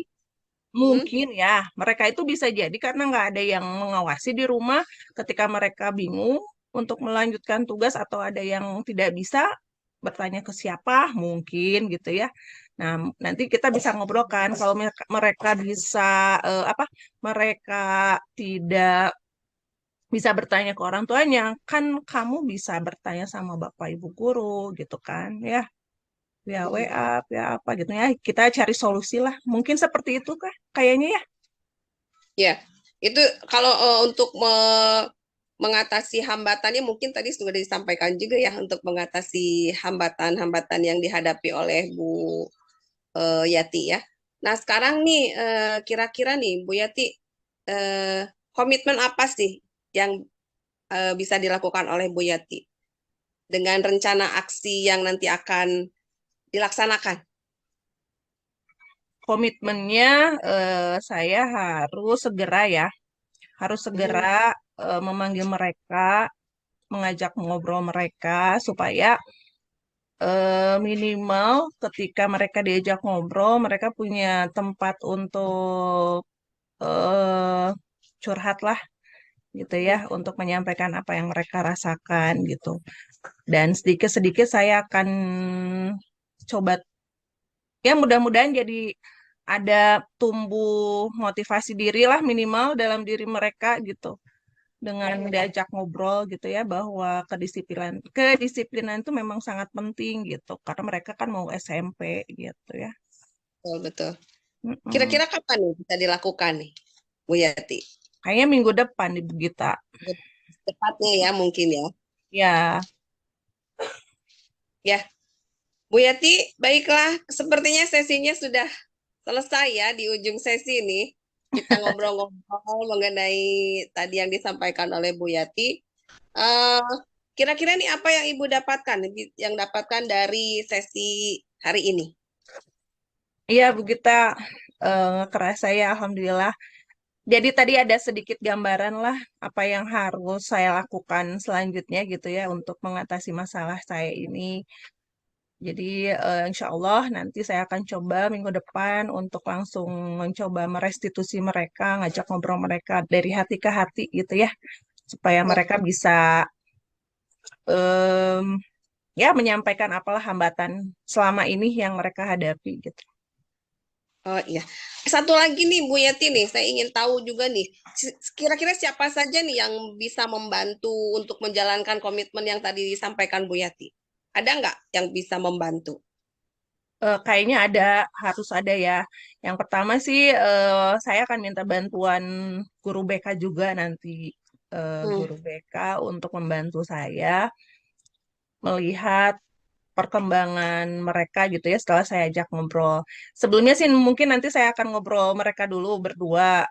mungkin ya, mereka itu bisa jadi karena nggak ada yang mengawasi di rumah ketika mereka bingung, untuk melanjutkan tugas atau ada yang tidak bisa bertanya ke siapa mungkin gitu ya. Nah, nanti kita bisa ngobrolkan kalau mereka bisa mereka tidak bisa bertanya ke orang tuanya, kan kamu bisa bertanya sama Bapak Ibu guru gitu kan ya. Via WA, via apa gitu ya. Kita cari solusi lah. Mungkin seperti itu kah kayaknya ya. Ya, itu kalau untuk mengatasi hambatannya mungkin tadi sudah disampaikan juga ya untuk mengatasi hambatan-hambatan yang dihadapi oleh Bu Yati ya. Nah, sekarang nih kira-kira nih Bu Yati komitmen apa sih yang bisa dilakukan oleh Bu Yati dengan rencana aksi yang nanti akan dilaksanakan? Komitmennya saya harus segera ya. Harus segera memanggil mereka, mengajak ngobrol mereka supaya minimal ketika mereka diajak ngobrol, mereka punya tempat untuk eh, curhat lah gitu ya, untuk menyampaikan apa yang mereka rasakan gitu. Dan sedikit-sedikit saya akan coba, ya mudah-mudahan jadi ada tumbuh motivasi diri lah minimal dalam diri mereka gitu. Dengan diajak ngobrol gitu ya bahwa kedisiplinan itu memang sangat penting gitu karena mereka kan mau SMP gitu ya. Betul, betul. Mm-mm. Kira-kira kapan nih bisa dilakukan nih, Bu Yati? Kayaknya minggu depan di Bugita. Tepatnya ya mungkin ya. Ya, Ya, Bu Yati, baiklah. Sepertinya sesinya sudah selesai ya di ujung sesi ini. Kita ngobrol-ngobrol mengenai tadi yang disampaikan oleh Bu Yati. Eh, Kira-kira nih apa yang Ibu dapatkan, yang dapatkan dari sesi hari ini? iya Bugita, kerasa ya Alhamdulillah. Jadi tadi ada sedikit gambaran lah apa yang harus saya lakukan selanjutnya gitu ya untuk mengatasi masalah saya ini. Jadi insya Allah nanti saya akan coba minggu depan untuk langsung mencoba merestitusi mereka, ngajak ngobrol mereka dari hati ke hati gitu ya, supaya mereka bisa em, ya menyampaikan apalah hambatan selama ini yang mereka hadapi gitu. Oh iya. Satu lagi nih Bu Yati nih, saya ingin tahu juga nih, kira-kira siapa saja nih yang bisa membantu untuk menjalankan komitmen yang tadi disampaikan Bu Yati? Ada nggak yang bisa membantu? Kayaknya harus ada ya. Yang pertama sih saya akan minta bantuan guru BK juga nanti. Hmm. Guru BK untuk membantu saya melihat perkembangan mereka gitu ya setelah saya ajak ngobrol. Sebelumnya sih mungkin nanti saya akan ngobrol mereka dulu berdua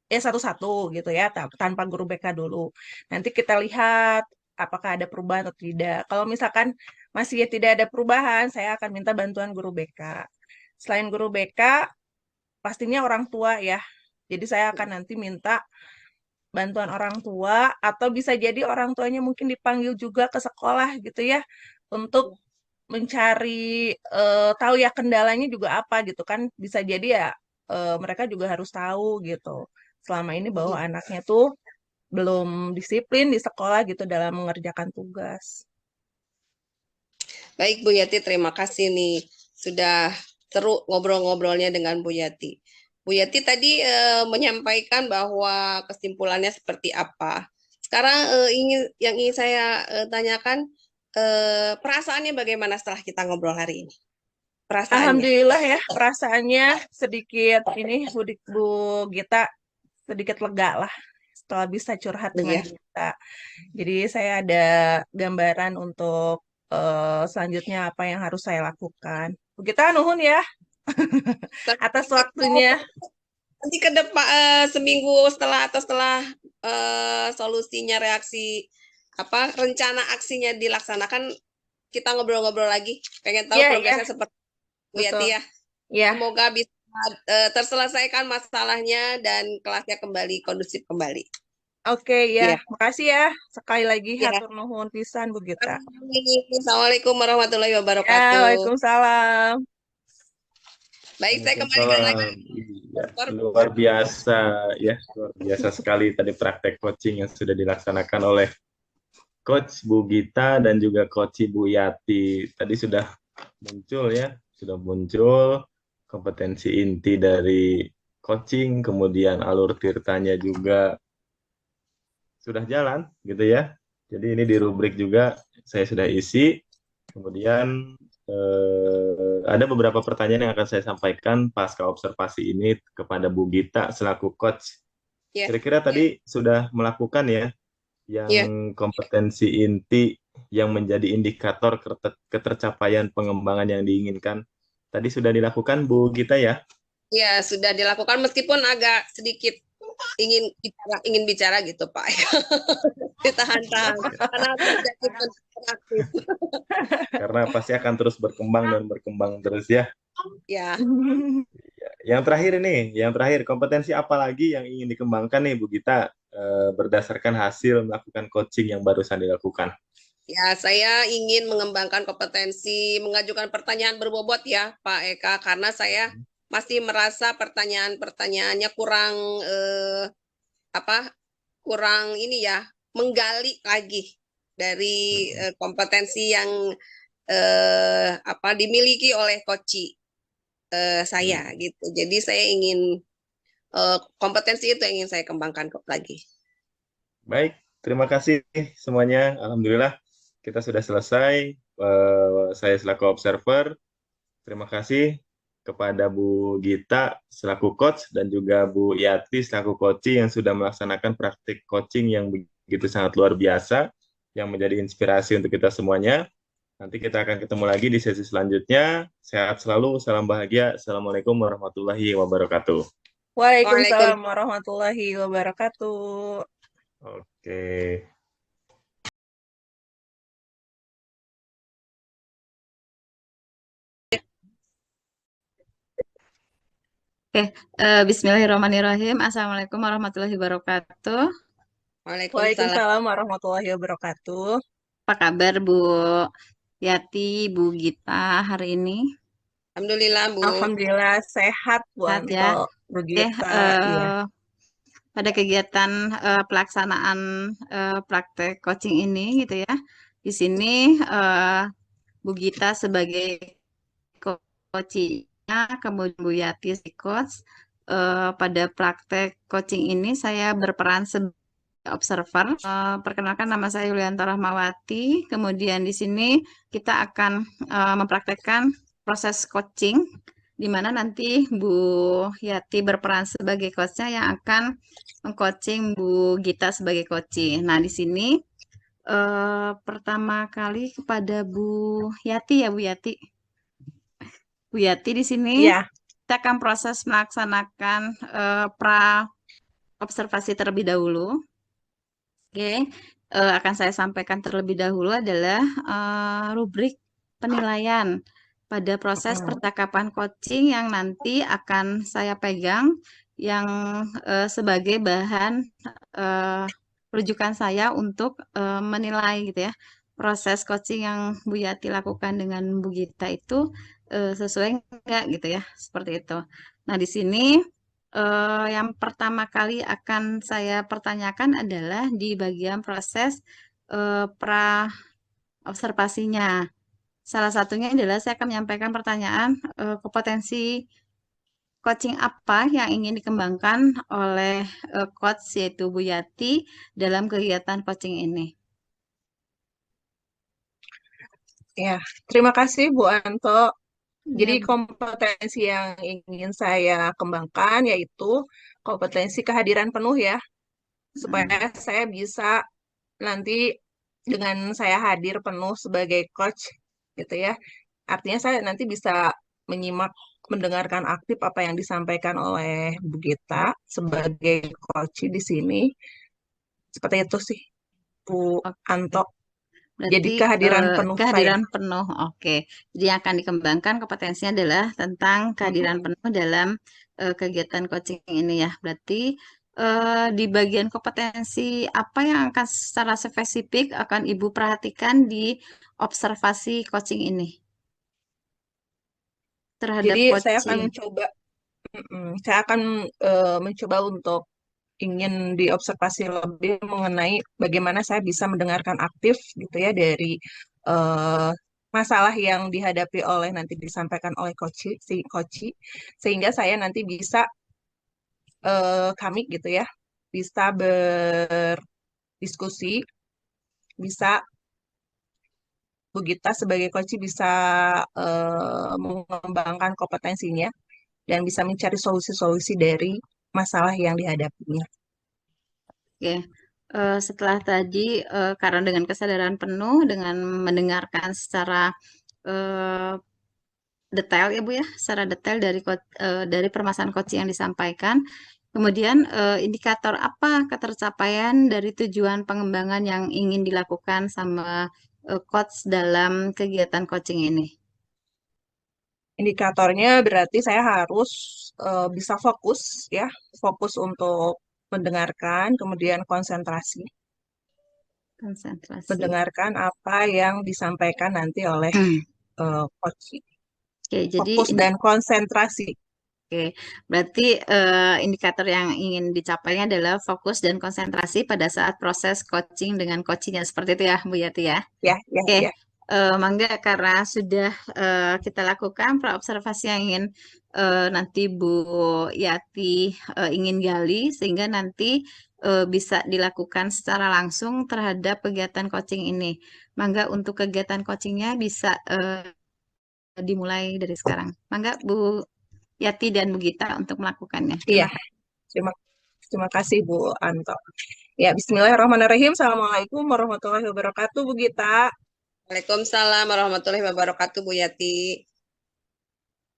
ya satu-satu gitu ya tanpa guru BK dulu. Nanti kita lihat apakah ada perubahan atau tidak. Kalau misalkan masih tidak ada perubahan, saya akan minta bantuan guru BK. Selain guru BK, pastinya orang tua ya. Jadi saya akan nanti minta bantuan orang tua atau bisa jadi orang tuanya mungkin dipanggil juga ke sekolah gitu ya untuk mencari tahu ya kendalanya juga apa gitu kan. Bisa jadi ya mereka juga harus tahu gitu. Selama ini bahwa anaknya tuh belum disiplin di sekolah gitu dalam mengerjakan tugas. Baik Bu Yati, terima kasih nih sudah seru ngobrol-ngobrolnya dengan Bu Yati. Bu Yati tadi menyampaikan bahwa kesimpulannya seperti apa. Sekarang yang ingin saya tanyakan perasaannya bagaimana setelah kita ngobrol hari ini? Perasaannya. Alhamdulillah ya perasaannya sedikit ini Bu Gita sedikit lega lah setelah bisa curhat dengan Ya. kita. Jadi saya ada gambaran untuk selanjutnya apa yang harus saya lakukan. Bu Gita nuhun ya atas waktunya. Nanti ke depan seminggu setelah atau setelah solusinya reaksi apa rencana aksinya dilaksanakan kita ngobrol-ngobrol lagi. Pengen tahu Iya, iya, progresnya seperti Bu betul. Yati ya. Ya, Semoga bisa terselesaikan masalahnya dan kelasnya kembali kondusif kembali. oke ya. Ya. Makasih ya. Sekali lagi Ya. hatur nuhun pisan Bu Gita. Assalamualaikum warahmatullahi Ya, wabarakatuh. Waalaikumsalam. Baik, saya kembalikan lagi. Waalaikumsalam. Iya, luar biasa ya, luar biasa sekali tadi praktek coaching yang sudah dilaksanakan oleh Coach Bu Gita dan juga Coach Bu Yati. Tadi sudah muncul kompetensi inti dari coaching, kemudian alur tirtanya juga sudah jalan gitu ya. Jadi ini di rubrik juga saya sudah isi. Kemudian ada beberapa pertanyaan yang akan saya sampaikan pasca observasi ini kepada Bu Gita selaku coach. Ya, Kira-kira tadi sudah melakukan ya yang ya, kompetensi inti yang menjadi indikator ketercapaian pengembangan yang diinginkan. Tadi sudah dilakukan Bu Gita ya? ya, sudah dilakukan meskipun agak sedikit ingin bicara gitu Pak. Ditahan-tahan karena tidak aktif. Karena pasti akan terus berkembang dan berkembang terus ya. Ya, Yang terakhir kompetensi apa lagi yang ingin dikembangkan nih Bu Gita berdasarkan hasil melakukan coaching yang barusan dilakukan? ya, saya ingin mengembangkan kompetensi mengajukan pertanyaan berbobot ya Pak Eka, karena saya masih merasa pertanyaan-pertanyaannya kurang ini ya, menggali lagi dari kompetensi yang dimiliki oleh coach saya gitu. Jadi saya ingin kompetensi itu yang ingin saya kembangkan lagi. Baik, terima kasih semuanya. Alhamdulillah kita sudah selesai. Saya selaku observer, terima kasih kepada Bu Gita selaku coach dan juga Bu Yati selaku coaching yang sudah melaksanakan praktik coaching yang begitu sangat luar biasa, yang menjadi inspirasi untuk kita semuanya. Nanti kita akan ketemu lagi di sesi selanjutnya. Sehat selalu, salam bahagia. Assalamualaikum warahmatullahi wabarakatuh. Waalaikumsalam warahmatullahi wabarakatuh. Oke. Bismillahirrahmanirrahim. Assalamualaikum warahmatullahi wabarakatuh. Waalaikumsalam warahmatullahi wabarakatuh. Apa kabar Bu Yati, Bu Gita hari ini? Alhamdulillah Bu. Alhamdulillah sehat Bu Sehat Anto, ya. Bu Oke, Gita. Iya. pada kegiatan pelaksanaan praktek coaching ini gitu ya. Di sini Bu Gita sebagai coachnya, kemudian Bu Yati si coach. Pada praktek coaching ini saya berperan sebagai observer. Perkenalkan, nama saya Yulianto Rahmawati. Kemudian di sini kita akan mempraktekkan proses coaching, di mana nanti Bu Yati berperan sebagai coachnya yang akan mengcoaching Bu Gita sebagai coaching. Nah, di sini pertama kali kepada Bu Yati ya, Bu Yati. Bu Yati di sini Iya. kita akan proses melaksanakan pra observasi terlebih dahulu. Oke, akan saya sampaikan terlebih dahulu adalah rubrik penilaian pada proses percakapan coaching yang nanti akan saya pegang yang sebagai bahan rujukan saya untuk menilai gitu ya, proses coaching yang Bu Yati lakukan dengan Bu Gita itu sesuai enggak gitu ya, seperti itu. Nah, di sini yang pertama kali akan saya pertanyakan adalah di bagian proses pra observasinya. Salah satunya adalah saya akan menyampaikan pertanyaan kompetensi coaching apa yang ingin dikembangkan oleh coach yaitu Bu Yati dalam kegiatan coaching ini. Ya, terima kasih Bu Anto. Jadi Ya, kompetensi yang ingin saya kembangkan yaitu kompetensi kehadiran penuh ya, supaya saya bisa nanti dengan saya hadir penuh sebagai coach gitu ya. Artinya saya nanti bisa menyimak, mendengarkan aktif apa yang disampaikan oleh Bu Gita sebagai coach di sini. Seperti itu sih Bu Anto. Jadi berarti kehadiran penuh saya. kehadiran penuh, oke. Jadi yang akan dikembangkan kompetensinya adalah tentang kehadiran penuh dalam kegiatan coaching ini ya. Berarti di bagian kompetensi apa yang akan secara spesifik akan Ibu perhatikan di observasi coaching ini? terhadap Jadi saya akan coaching. mencoba, mencoba untuk ingin diobservasi lebih mengenai bagaimana saya bisa mendengarkan aktif gitu ya dari eh, masalah yang dihadapi oleh nanti disampaikan oleh coach, sehingga saya nanti bisa kami gitu ya bisa berdiskusi, bisa Bu Gita sebagai coach bisa mengembangkan kompetensinya dan bisa mencari solusi-solusi dari masalah yang dihadapinya. Oke. Setelah tadi, karena dengan kesadaran penuh, dengan mendengarkan secara eh, detail ya Bu ya, secara detail dari permasalahan coaching yang disampaikan. Kemudian indikator apa ketercapaian dari tujuan pengembangan yang ingin dilakukan sama coach dalam kegiatan coaching ini? Indikatornya berarti saya harus bisa fokus ya, fokus untuk mendengarkan, kemudian konsentrasi, Konsentrasi. mendengarkan apa yang disampaikan nanti oleh coach. Oke, jadi Fokus dan konsentrasi. Oke, berarti indikator yang ingin dicapainya adalah fokus dan konsentrasi pada saat proses coaching dengan coachingnya seperti itu ya, Bu Yati ya. Ya, ya, Oke, ya. Mangga karena sudah kita lakukan praobservasi yang ingin nanti Bu Yati ingin gali sehingga nanti bisa dilakukan secara langsung terhadap kegiatan coaching ini. Mangga untuk kegiatan coachingnya bisa dimulai dari sekarang. Mangga Bu Yati dan Bu Gita untuk melakukannya. Iya, Terima kasih. terima, terima kasih Bu Anto. Ya, Bismillahirrahmanirrahim. Assalamualaikum warahmatullahi wabarakatuh, Bu Gita. Waalaikumsalam warahmatullahi wabarakatuh, Bu Yati.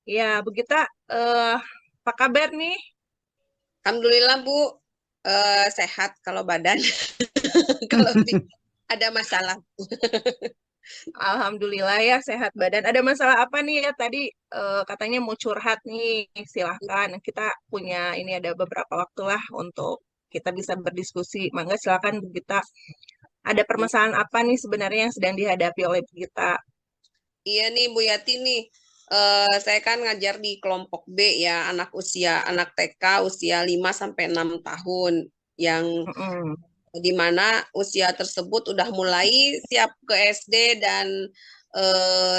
Ya, Bu Gita, apa kabar nih? Alhamdulillah, Bu, sehat kalau badan. Kalau ada masalah. Alhamdulillah ya, sehat badan. Ada masalah apa nih ya? Tadi katanya mau curhat nih. Silahkan, kita punya ini ada beberapa waktu lah untuk kita bisa berdiskusi. Mangga silakan Bu Gita. Ada permasalahan apa nih sebenarnya yang sedang dihadapi oleh Bu Gita? Iya nih, Bu Yati nih. Saya kan ngajar di kelompok B ya, anak TK usia 5 sampai 6 tahun yang Mm-mm. di mana usia tersebut udah mulai siap ke SD dan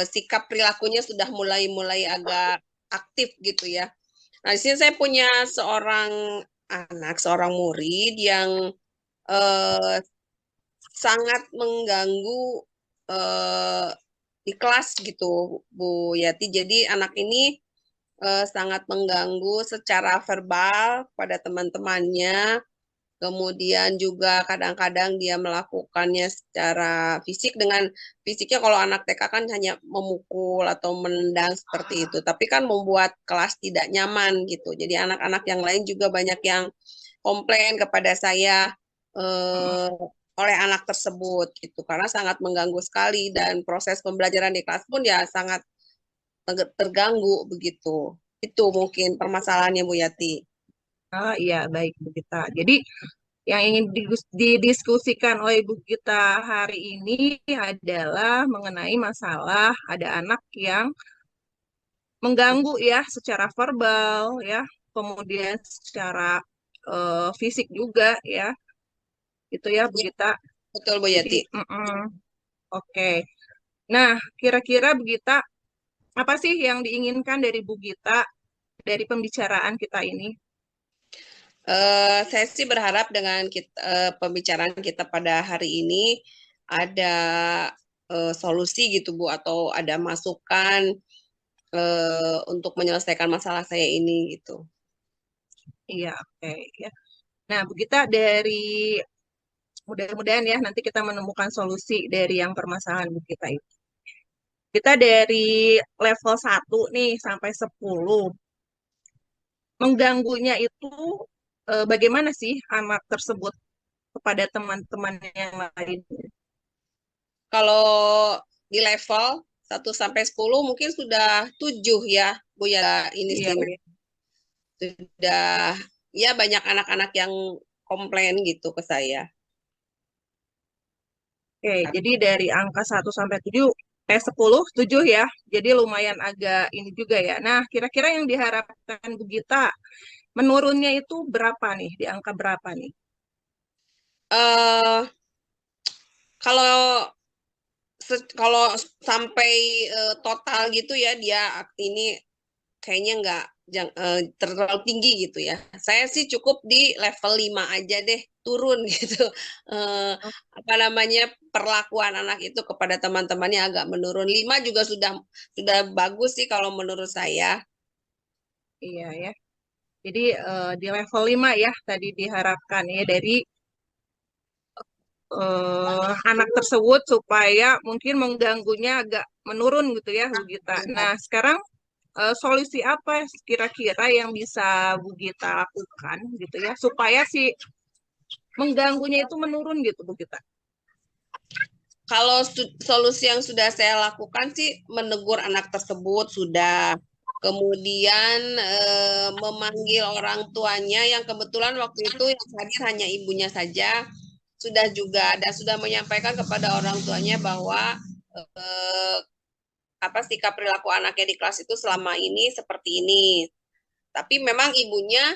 sikap perilakunya sudah mulai agak aktif gitu ya. Nah, di sini saya punya seorang murid yang eh, sangat mengganggu eh, di kelas gitu, Bu Yati. Jadi anak ini sangat mengganggu secara verbal pada teman-temannya. Kemudian juga kadang-kadang dia melakukannya secara fisik dengan fisiknya kalau anak TK kan hanya memukul atau menendang seperti itu. Tapi kan membuat kelas tidak nyaman gitu. Jadi anak-anak yang lain juga banyak yang komplain kepada saya eh, oleh anak tersebut gitu karena sangat mengganggu sekali dan proses pembelajaran di kelas pun ya sangat terganggu begitu. Itu mungkin permasalahannya Bu Yati. Ah, iya, baik Bu Gita. Jadi yang ingin didiskusikan oleh Bu Gita hari ini adalah mengenai masalah ada anak yang mengganggu ya secara verbal ya, kemudian secara fisik juga ya, itu ya Bu Ya, Gita. betul Bu Jadi, Yati. oke. Nah, kira-kira Bu Gita, apa sih yang diinginkan dari Bu Gita dari pembicaraan kita ini? Saya sih berharap dengan pembicaraan kita pada hari ini ada solusi gitu Bu atau ada masukan untuk menyelesaikan masalah saya ini gitu. Iya, oke ya. Nah, Bu Gita dari mudah-mudahan ya nanti kita menemukan solusi dari yang permasalahan Bu Gita itu. Kita dari level 1 nih sampai 10. Mengganggunya itu bagaimana sih anak tersebut kepada teman-teman yang lain? Kalau di level 1 sampai 10 mungkin sudah 7 ya Bu ya ini Iya, sih sudah ya banyak anak-anak yang komplain gitu ke saya. oke. Jadi dari angka 1 sampai 7 T10, 7 ya. Jadi lumayan agak ini juga ya. Nah, kira-kira yang diharapkan Bu Gita menurunnya itu berapa nih? Di angka berapa nih? Eh kalau kalau sampai total gitu ya, dia ini kayaknya nggak terlalu tinggi gitu ya. Saya sih cukup di level 5 aja deh, turun gitu. Eh, apa namanya, perlakuan anak itu kepada teman-temannya agak menurun. 5 juga sudah bagus sih kalau menurut saya. Iya ya. Jadi di level 5 ya tadi diharapkan ya dari anak tersebut supaya mungkin mengganggunya agak menurun gitu ya Bu Gita. Nah, sekarang solusi apa kira-kira yang bisa Bu Gita lakukan gitu ya supaya si mengganggunya itu menurun gitu Bu Gita. Kalau solusi yang sudah saya lakukan sih menegur anak tersebut sudah. Kemudian memanggil orang tuanya yang kebetulan waktu itu yang hadir hanya ibunya saja. Sudah menyampaikan kepada orang tuanya bahwa eh, apa sikap perilaku anaknya di kelas itu selama ini seperti ini. Tapi memang ibunya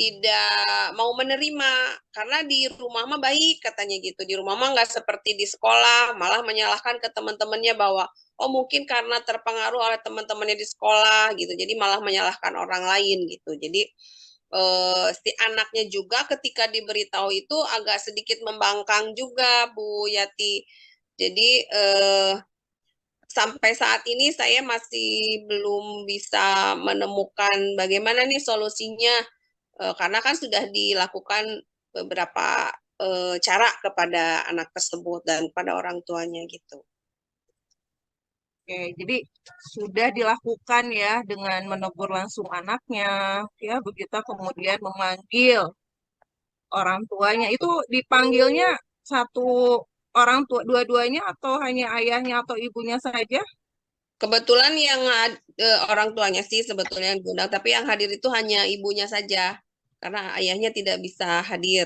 tidak mau menerima karena di rumah mah baik katanya gitu, di rumah mah nggak seperti di sekolah, malah menyalahkan ke teman-temannya bahwa oh mungkin karena terpengaruh oleh teman-temannya di sekolah gitu, jadi malah menyalahkan orang lain gitu. Jadi si anaknya juga ketika diberitahu itu agak sedikit membangkang juga Bu Yati. Jadi sampai saat ini saya masih belum bisa menemukan bagaimana nih solusinya. Karena kan sudah dilakukan beberapa cara kepada anak tersebut dan pada orang tuanya gitu. Oke, jadi sudah dilakukan ya dengan menegur langsung anaknya, ya begitu kemudian memanggil orang tuanya. Itu dipanggilnya satu orang tua dua-duanya atau hanya ayahnya atau ibunya saja? Kebetulan yang orang tuanya sih sebetulnya yang diundang, tapi yang hadir itu hanya ibunya saja karena ayahnya tidak bisa hadir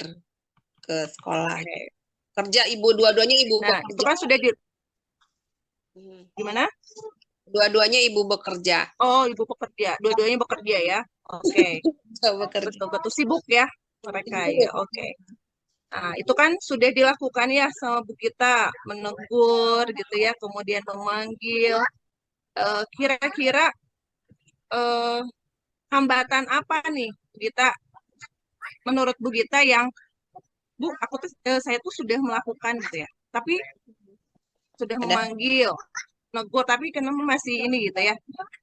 ke sekolah. Oke. Kerja ibu, dua-duanya ibu Nah, itu bekerja. kan sudah di Hmm. gimana? Dua-duanya ibu bekerja. Oh, ibu pekerja. Dua-duanya bekerja ya. Oke. Bekerja. Betul-betul sibuk ya mereka ya. Oke. Nah, itu kan sudah dilakukan ya sama Bu Gita, menegur gitu ya, kemudian memanggil. Kira-kira eh, hambatan apa nih, Bu Gita, menurut Bu Gita yang, Bu, saya tuh sudah melakukan gitu ya, tapi sudah Ada memanggil, negur, tapi kenapa masih ini gitu ya?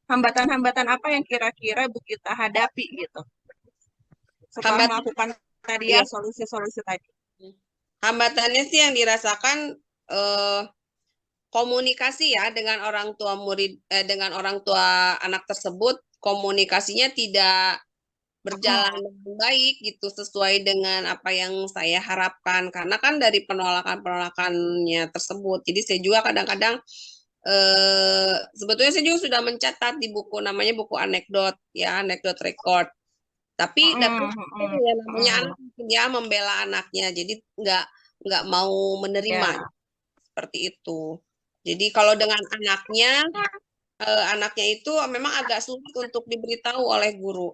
Hambatan-hambatan apa yang kira-kira Bu Gita hadapi gitu setelah hambatan melakukan tadi ya ya. solusi-solusi tadi? Hambatannya sih yang dirasakan eh, komunikasi ya dengan orang tua dengan orang tua anak tersebut, komunikasinya tidak berjalan Hmm, dengan baik gitu sesuai dengan apa yang saya harapkan karena kan dari penolakannya tersebut. Jadi saya juga kadang-kadang sebetulnya saya juga sudah mencatat di buku namanya buku anekdot ya, anekdot record. Tapi hmm, hmm, ya namanya hmm. anak dia membela anaknya, jadi nggak mau menerima Ya. seperti itu. Jadi kalau dengan anaknya itu memang agak sulit untuk diberitahu oleh guru.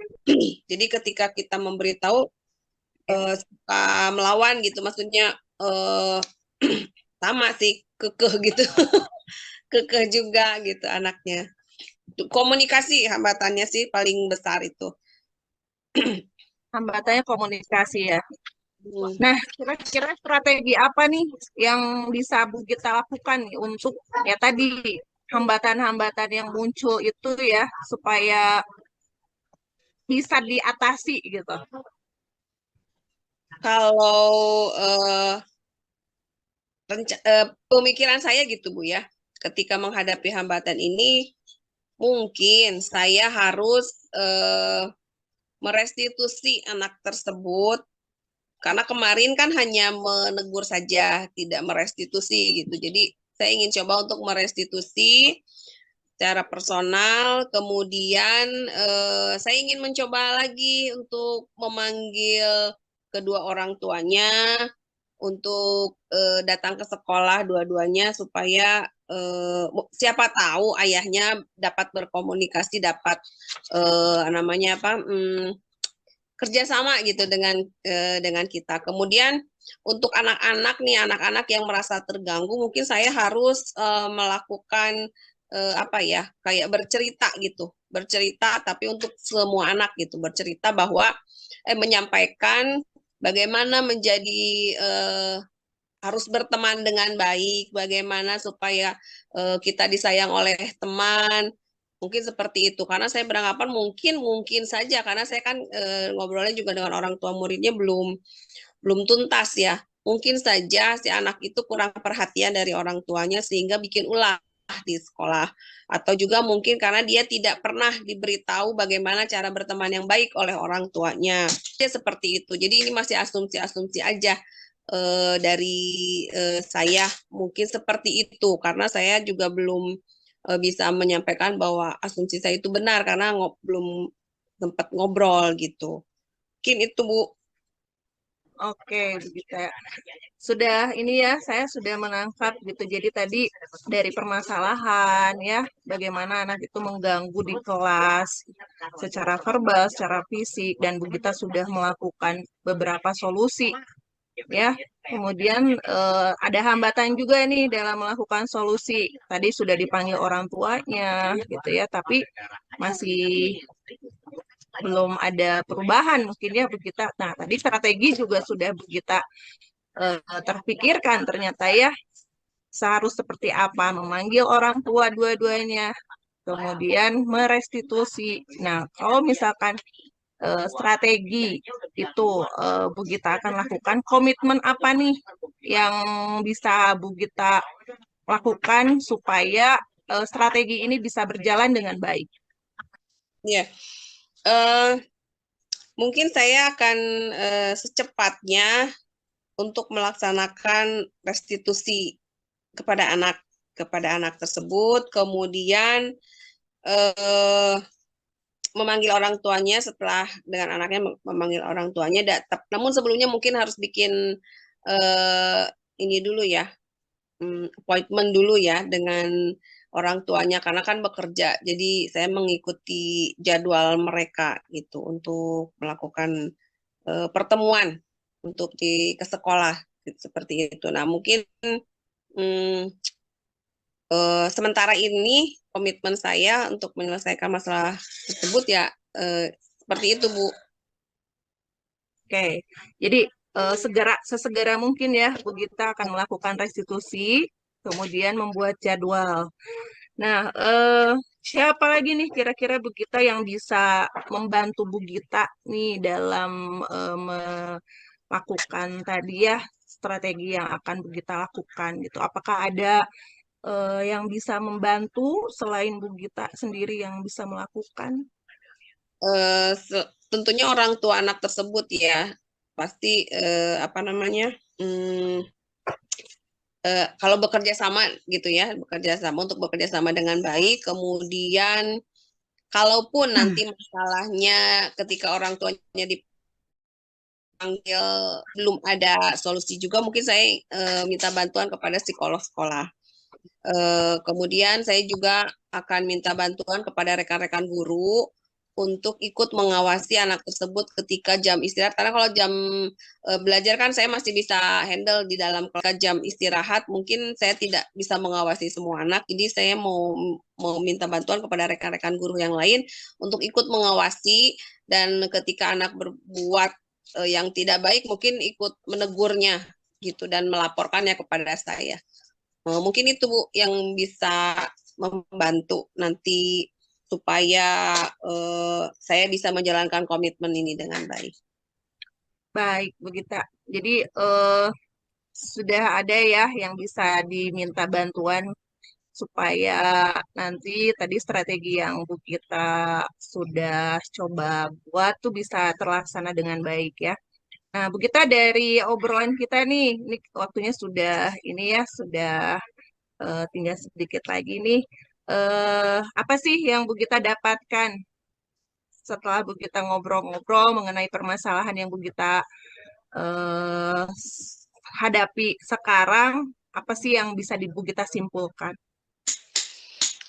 Jadi ketika kita memberitahu suka melawan gitu, maksudnya eh, sama sih kekeh gitu, kekeh juga gitu anaknya. Komunikasi hambatannya sih paling besar itu. Hambatannya komunikasi ya. Hmm. Nah, kira-kira strategi apa nih yang bisa Bu Gita lakukan nih untuk ya tadi hambatan-hambatan yang muncul itu ya supaya bisa diatasi gitu. Kalau pemikiran saya gitu Bu ya, ketika menghadapi hambatan ini mungkin saya harus merestitusi anak tersebut karena kemarin kan hanya menegur saja, tidak merestitusi gitu. Jadi saya ingin coba untuk merestitusi secara personal, kemudian saya ingin mencoba lagi untuk memanggil kedua orang tuanya, untuk datang ke sekolah dua-duanya supaya siapa tahu ayahnya dapat berkomunikasi, dapat namanya apa kerjasama gitu dengan kita. Kemudian untuk anak-anak nih, anak-anak yang merasa terganggu, mungkin saya harus melakukan apa ya, kayak bercerita gitu, bercerita tapi untuk semua anak gitu, bercerita bahwa menyampaikan bagaimana menjadi harus berteman dengan baik, bagaimana supaya kita disayang oleh teman, mungkin seperti itu. Karena saya beranggapan mungkin saja, karena saya kan ngobrolnya juga dengan orang tua muridnya belum tuntas ya. Mungkin saja si anak itu kurang perhatian dari orang tuanya sehingga bikin ulah di sekolah. Atau juga mungkin karena dia tidak pernah diberitahu bagaimana cara berteman yang baik oleh orang tuanya. Dia seperti itu. Jadi ini masih asumsi-asumsi aja dari saya. Mungkin seperti itu karena saya juga belum bisa menyampaikan bahwa asumsi saya itu benar karena belum sempat ngobrol gitu. Mungkin itu Bu. Oke, begitu ya. Sudah ini ya, saya sudah menangkap gitu. Jadi tadi dari permasalahan ya, bagaimana anak itu mengganggu di kelas secara verbal, secara fisik, dan Bu Gita sudah melakukan beberapa solusi ya. Kemudian ada hambatan juga nih dalam melakukan solusi. Tadi sudah dipanggil orang tuanya gitu ya, tapi masih belum ada perubahan mungkin ya Bu Gita. Nah, tadi strategi juga sudah Bu Gita terpikirkan ternyata ya seharus seperti apa memanggil orang tua dua-duanya, kemudian merestitusi. Nah, kalau misalkan strategi itu Bu Gita akan lakukan, komitmen apa nih yang bisa Bu Gita lakukan supaya strategi ini bisa berjalan dengan baik? Ya, mungkin saya akan secepatnya untuk melaksanakan restitusi kepada anak tersebut, kemudian memanggil orang tuanya setelah dengan anaknya memanggil orang tuanya. Namun sebelumnya mungkin harus bikin ini dulu ya, appointment dulu ya dengan orang tuanya karena kan bekerja. Jadi saya mengikuti jadwal mereka gitu untuk melakukan pertemuan untuk ke sekolah seperti itu. Nah mungkin sementara ini komitmen saya untuk menyelesaikan masalah tersebut ya seperti itu Bu. Oke, jadi sesegera mungkin ya Bu Gita akan melakukan restitusi, kemudian membuat jadwal. Nah, siapa lagi nih kira-kira Bu Gita yang bisa membantu Bu Gita nih dalam melakukan tadi ya strategi yang akan Bu Gita lakukan gitu. Apakah ada yang bisa membantu selain Bu Gita sendiri yang bisa melakukan? Tentunya orang tua anak tersebut ya pasti apa namanya kalau bekerja sama gitu ya, untuk bekerja sama dengan baik, kemudian kalaupun nanti masalahnya ketika orang tuanya dipanggil belum ada solusi juga, mungkin saya minta bantuan kepada psikolog sekolah. Kemudian saya juga akan minta bantuan kepada rekan-rekan guru untuk ikut mengawasi anak tersebut ketika jam istirahat. Karena kalau jam belajar kan saya masih bisa handle di dalam jam istirahat. Mungkin saya tidak bisa mengawasi semua anak. Jadi saya mau minta bantuan kepada rekan-rekan guru yang lain untuk ikut mengawasi dan ketika anak berbuat yang tidak baik mungkin ikut menegurnya gitu dan melaporkannya kepada saya. Mungkin itu Bu yang bisa membantu nanti supaya saya bisa menjalankan komitmen ini dengan baik. Baik, begitu. Jadi sudah ada ya yang bisa diminta bantuan supaya nanti tadi strategi yang Bu Gita sudah coba buat tuh bisa terlaksana dengan baik ya. Nah, Bu Gita dari obrolan kita nih, ini waktunya sudah ini ya, sudah tinggal sedikit lagi nih. Apa sih yang Bu Gita dapatkan setelah Bu Gita ngobrol-ngobrol mengenai permasalahan yang Bu Gita hadapi sekarang, apa sih yang bisa Bu Gita simpulkan?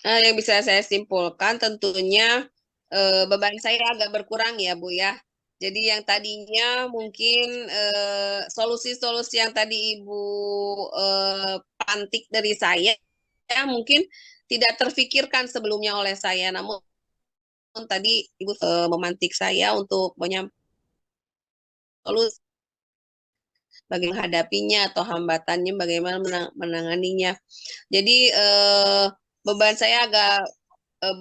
Yang bisa saya simpulkan tentunya beban saya agak berkurang ya Bu ya. Jadi yang tadinya mungkin solusi-solusi yang tadi Ibu pantik dari saya mungkin tidak terfikirkan sebelumnya oleh saya. Namun tadi Ibu memantik saya untuk menyampaikan solusi bagaimana menghadapinya atau hambatannya bagaimana menanganinya. Jadi beban saya agak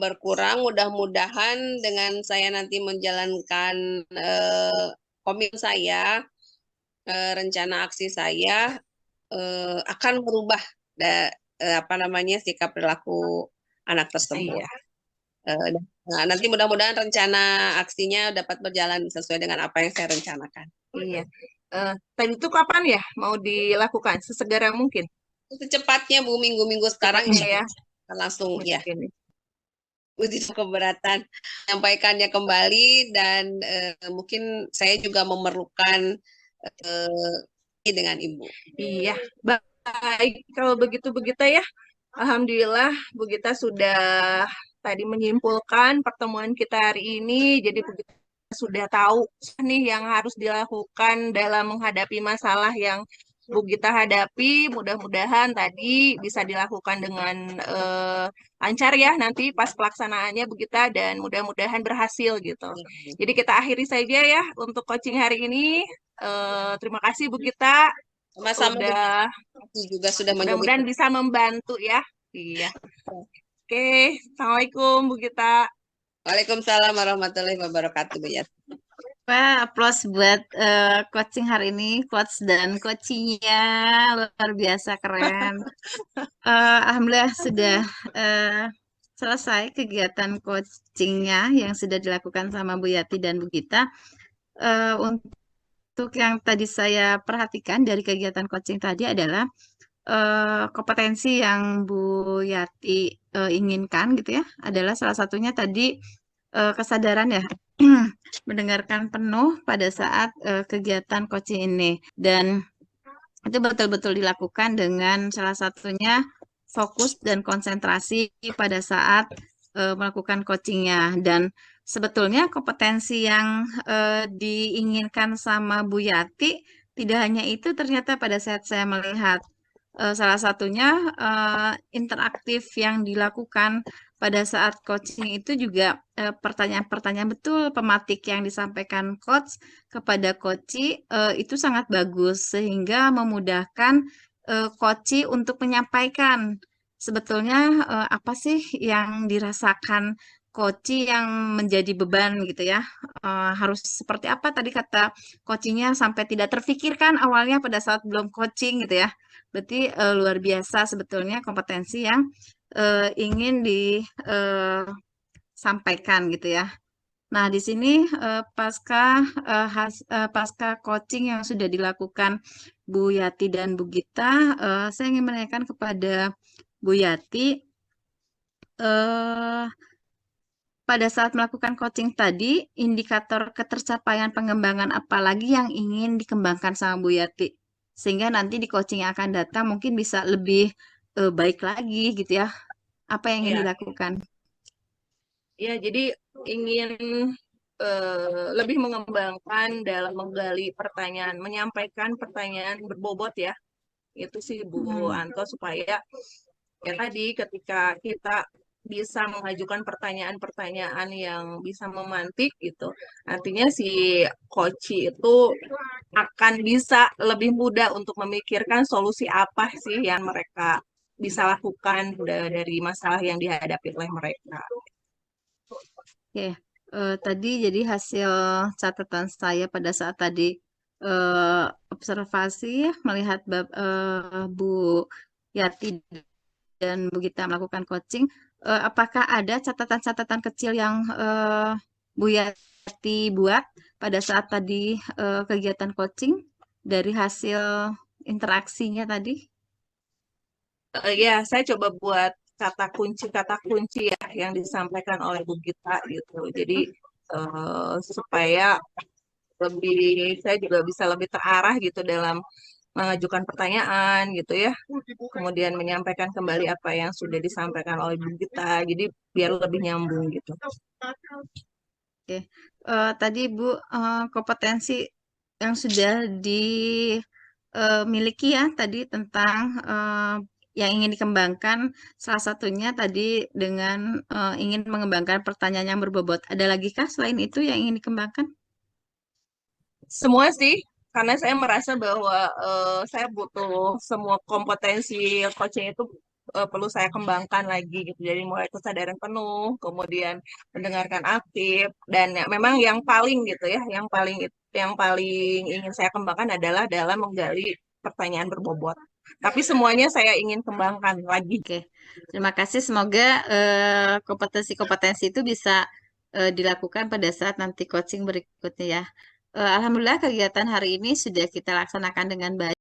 berkurang. Mudah-mudahan dengan saya nanti menjalankan komitmen saya, rencana aksi saya akan merubah apa namanya sikap perilaku anak tersebut. Iya. Nah, nanti mudah-mudahan rencana aksinya dapat berjalan sesuai dengan apa yang saya rencanakan. Iya. Tadi itu kapan ya mau dilakukan? Sesegera mungkin. Secepatnya Bu, minggu-minggu sekarang Cepatnya ya. langsung ya. Mungkin. Tidak keberatan menyampaikannya kembali dan mungkin saya juga memerlukan dengan Ibu. Iya, baik. Kalau begitu ya, alhamdulillah Bu Gita sudah tadi menyimpulkan pertemuan kita hari ini. Jadi Bu Gita sudah tahu nih yang harus dilakukan dalam menghadapi masalah yang Bu Gita hadapi. Mudah-mudahan tadi bisa dilakukan dengan lancar ya nanti pas pelaksanaannya Bu Gita, dan mudah-mudahan berhasil gitu. Jadi kita akhiri saja ya untuk coaching hari ini. Terima kasih Bu Gita. Sama-sama juga sudah mudah-mudahan bisa membantu ya. Iya. Oke, Assalamualaikum Bu Gita. Waalaikumsalam warahmatullahi wabarakatuh Bu Yati. Wah, aplaus buat coaching hari ini, coach dan coachingnya luar biasa keren. Alhamdulillah sudah selesai kegiatan coachingnya yang sudah dilakukan sama Bu Yati dan Bu Gita. Untuk yang tadi saya perhatikan dari kegiatan coaching tadi adalah kompetensi yang Bu Yati inginkan gitu ya, adalah salah satunya tadi kesadaran ya mendengarkan penuh pada saat kegiatan coaching ini, dan itu betul-betul dilakukan dengan salah satunya fokus dan konsentrasi pada saat melakukan coachingnya. Dan sebetulnya kompetensi yang diinginkan sama Bu Yati tidak hanya itu, ternyata pada saat saya melihat salah satunya interaktif yang dilakukan pada saat coaching itu juga pertanyaan-pertanyaan betul pematik yang disampaikan coach kepada coachi itu sangat bagus, sehingga memudahkan coachi untuk menyampaikan sebetulnya apa sih yang dirasakan coachi yang menjadi beban gitu ya. Harus seperti apa tadi kata coachingnya, sampai tidak terfikirkan awalnya pada saat belum coaching gitu ya. Berarti luar biasa sebetulnya kompetensi yang ingin disampaikan gitu ya. Nah, di sini pasca coaching yang sudah dilakukan Bu Yati dan Bu Gita, saya ingin menanyakan kepada Bu Yati, pada saat melakukan coaching tadi, indikator ketercapaian pengembangan apa lagi yang ingin dikembangkan sama Bu Yati? Sehingga nanti di coaching yang akan datang mungkin bisa lebih baik lagi gitu ya. Apa yang ingin dilakukan? Ya, jadi ingin lebih mengembangkan dalam menggali pertanyaan, menyampaikan pertanyaan berbobot ya. Itu sih Bu Anto, supaya ya tadi ketika kita bisa mengajukan pertanyaan-pertanyaan yang bisa memantik gitu, artinya si coach itu akan bisa lebih mudah untuk memikirkan solusi apa sih yang mereka bisa lakukan dari masalah yang dihadapi oleh mereka. Oke, tadi jadi hasil catatan saya pada saat tadi observasi melihat Bu Yati dan Bu Gita melakukan coaching, apakah ada catatan-catatan kecil yang Bu Yati buat pada saat tadi kegiatan coaching dari hasil interaksinya tadi? Ya, saya coba buat kata kunci ya yang disampaikan oleh Bu Gita gitu. Jadi supaya saya juga bisa lebih terarah gitu dalam mengajukan pertanyaan gitu ya, kemudian menyampaikan kembali apa yang sudah disampaikan oleh Bu Gita, jadi biar lebih nyambung gitu. Oke. Tadi Bu, kompetensi yang sudah dimiliki ya tadi tentang yang ingin dikembangkan, salah satunya tadi dengan ingin mengembangkan pertanyaan yang berbobot. Ada lagi kah selain itu yang ingin dikembangkan? Semua sih, karena saya merasa bahwa saya butuh semua kompetensi coaching itu perlu saya kembangkan lagi gitu. Jadi mulai kesadaran penuh, kemudian mendengarkan aktif, dan ya, memang yang paling gitu ya, yang paling ingin saya kembangkan adalah dalam menggali pertanyaan berbobot. Tapi semuanya saya ingin kembangkan lagi. Oke, terima kasih. Semoga kompetensi-kompetensi itu bisa dilakukan pada saat nanti coaching berikutnya ya. Alhamdulillah kegiatan hari ini sudah kita laksanakan dengan baik.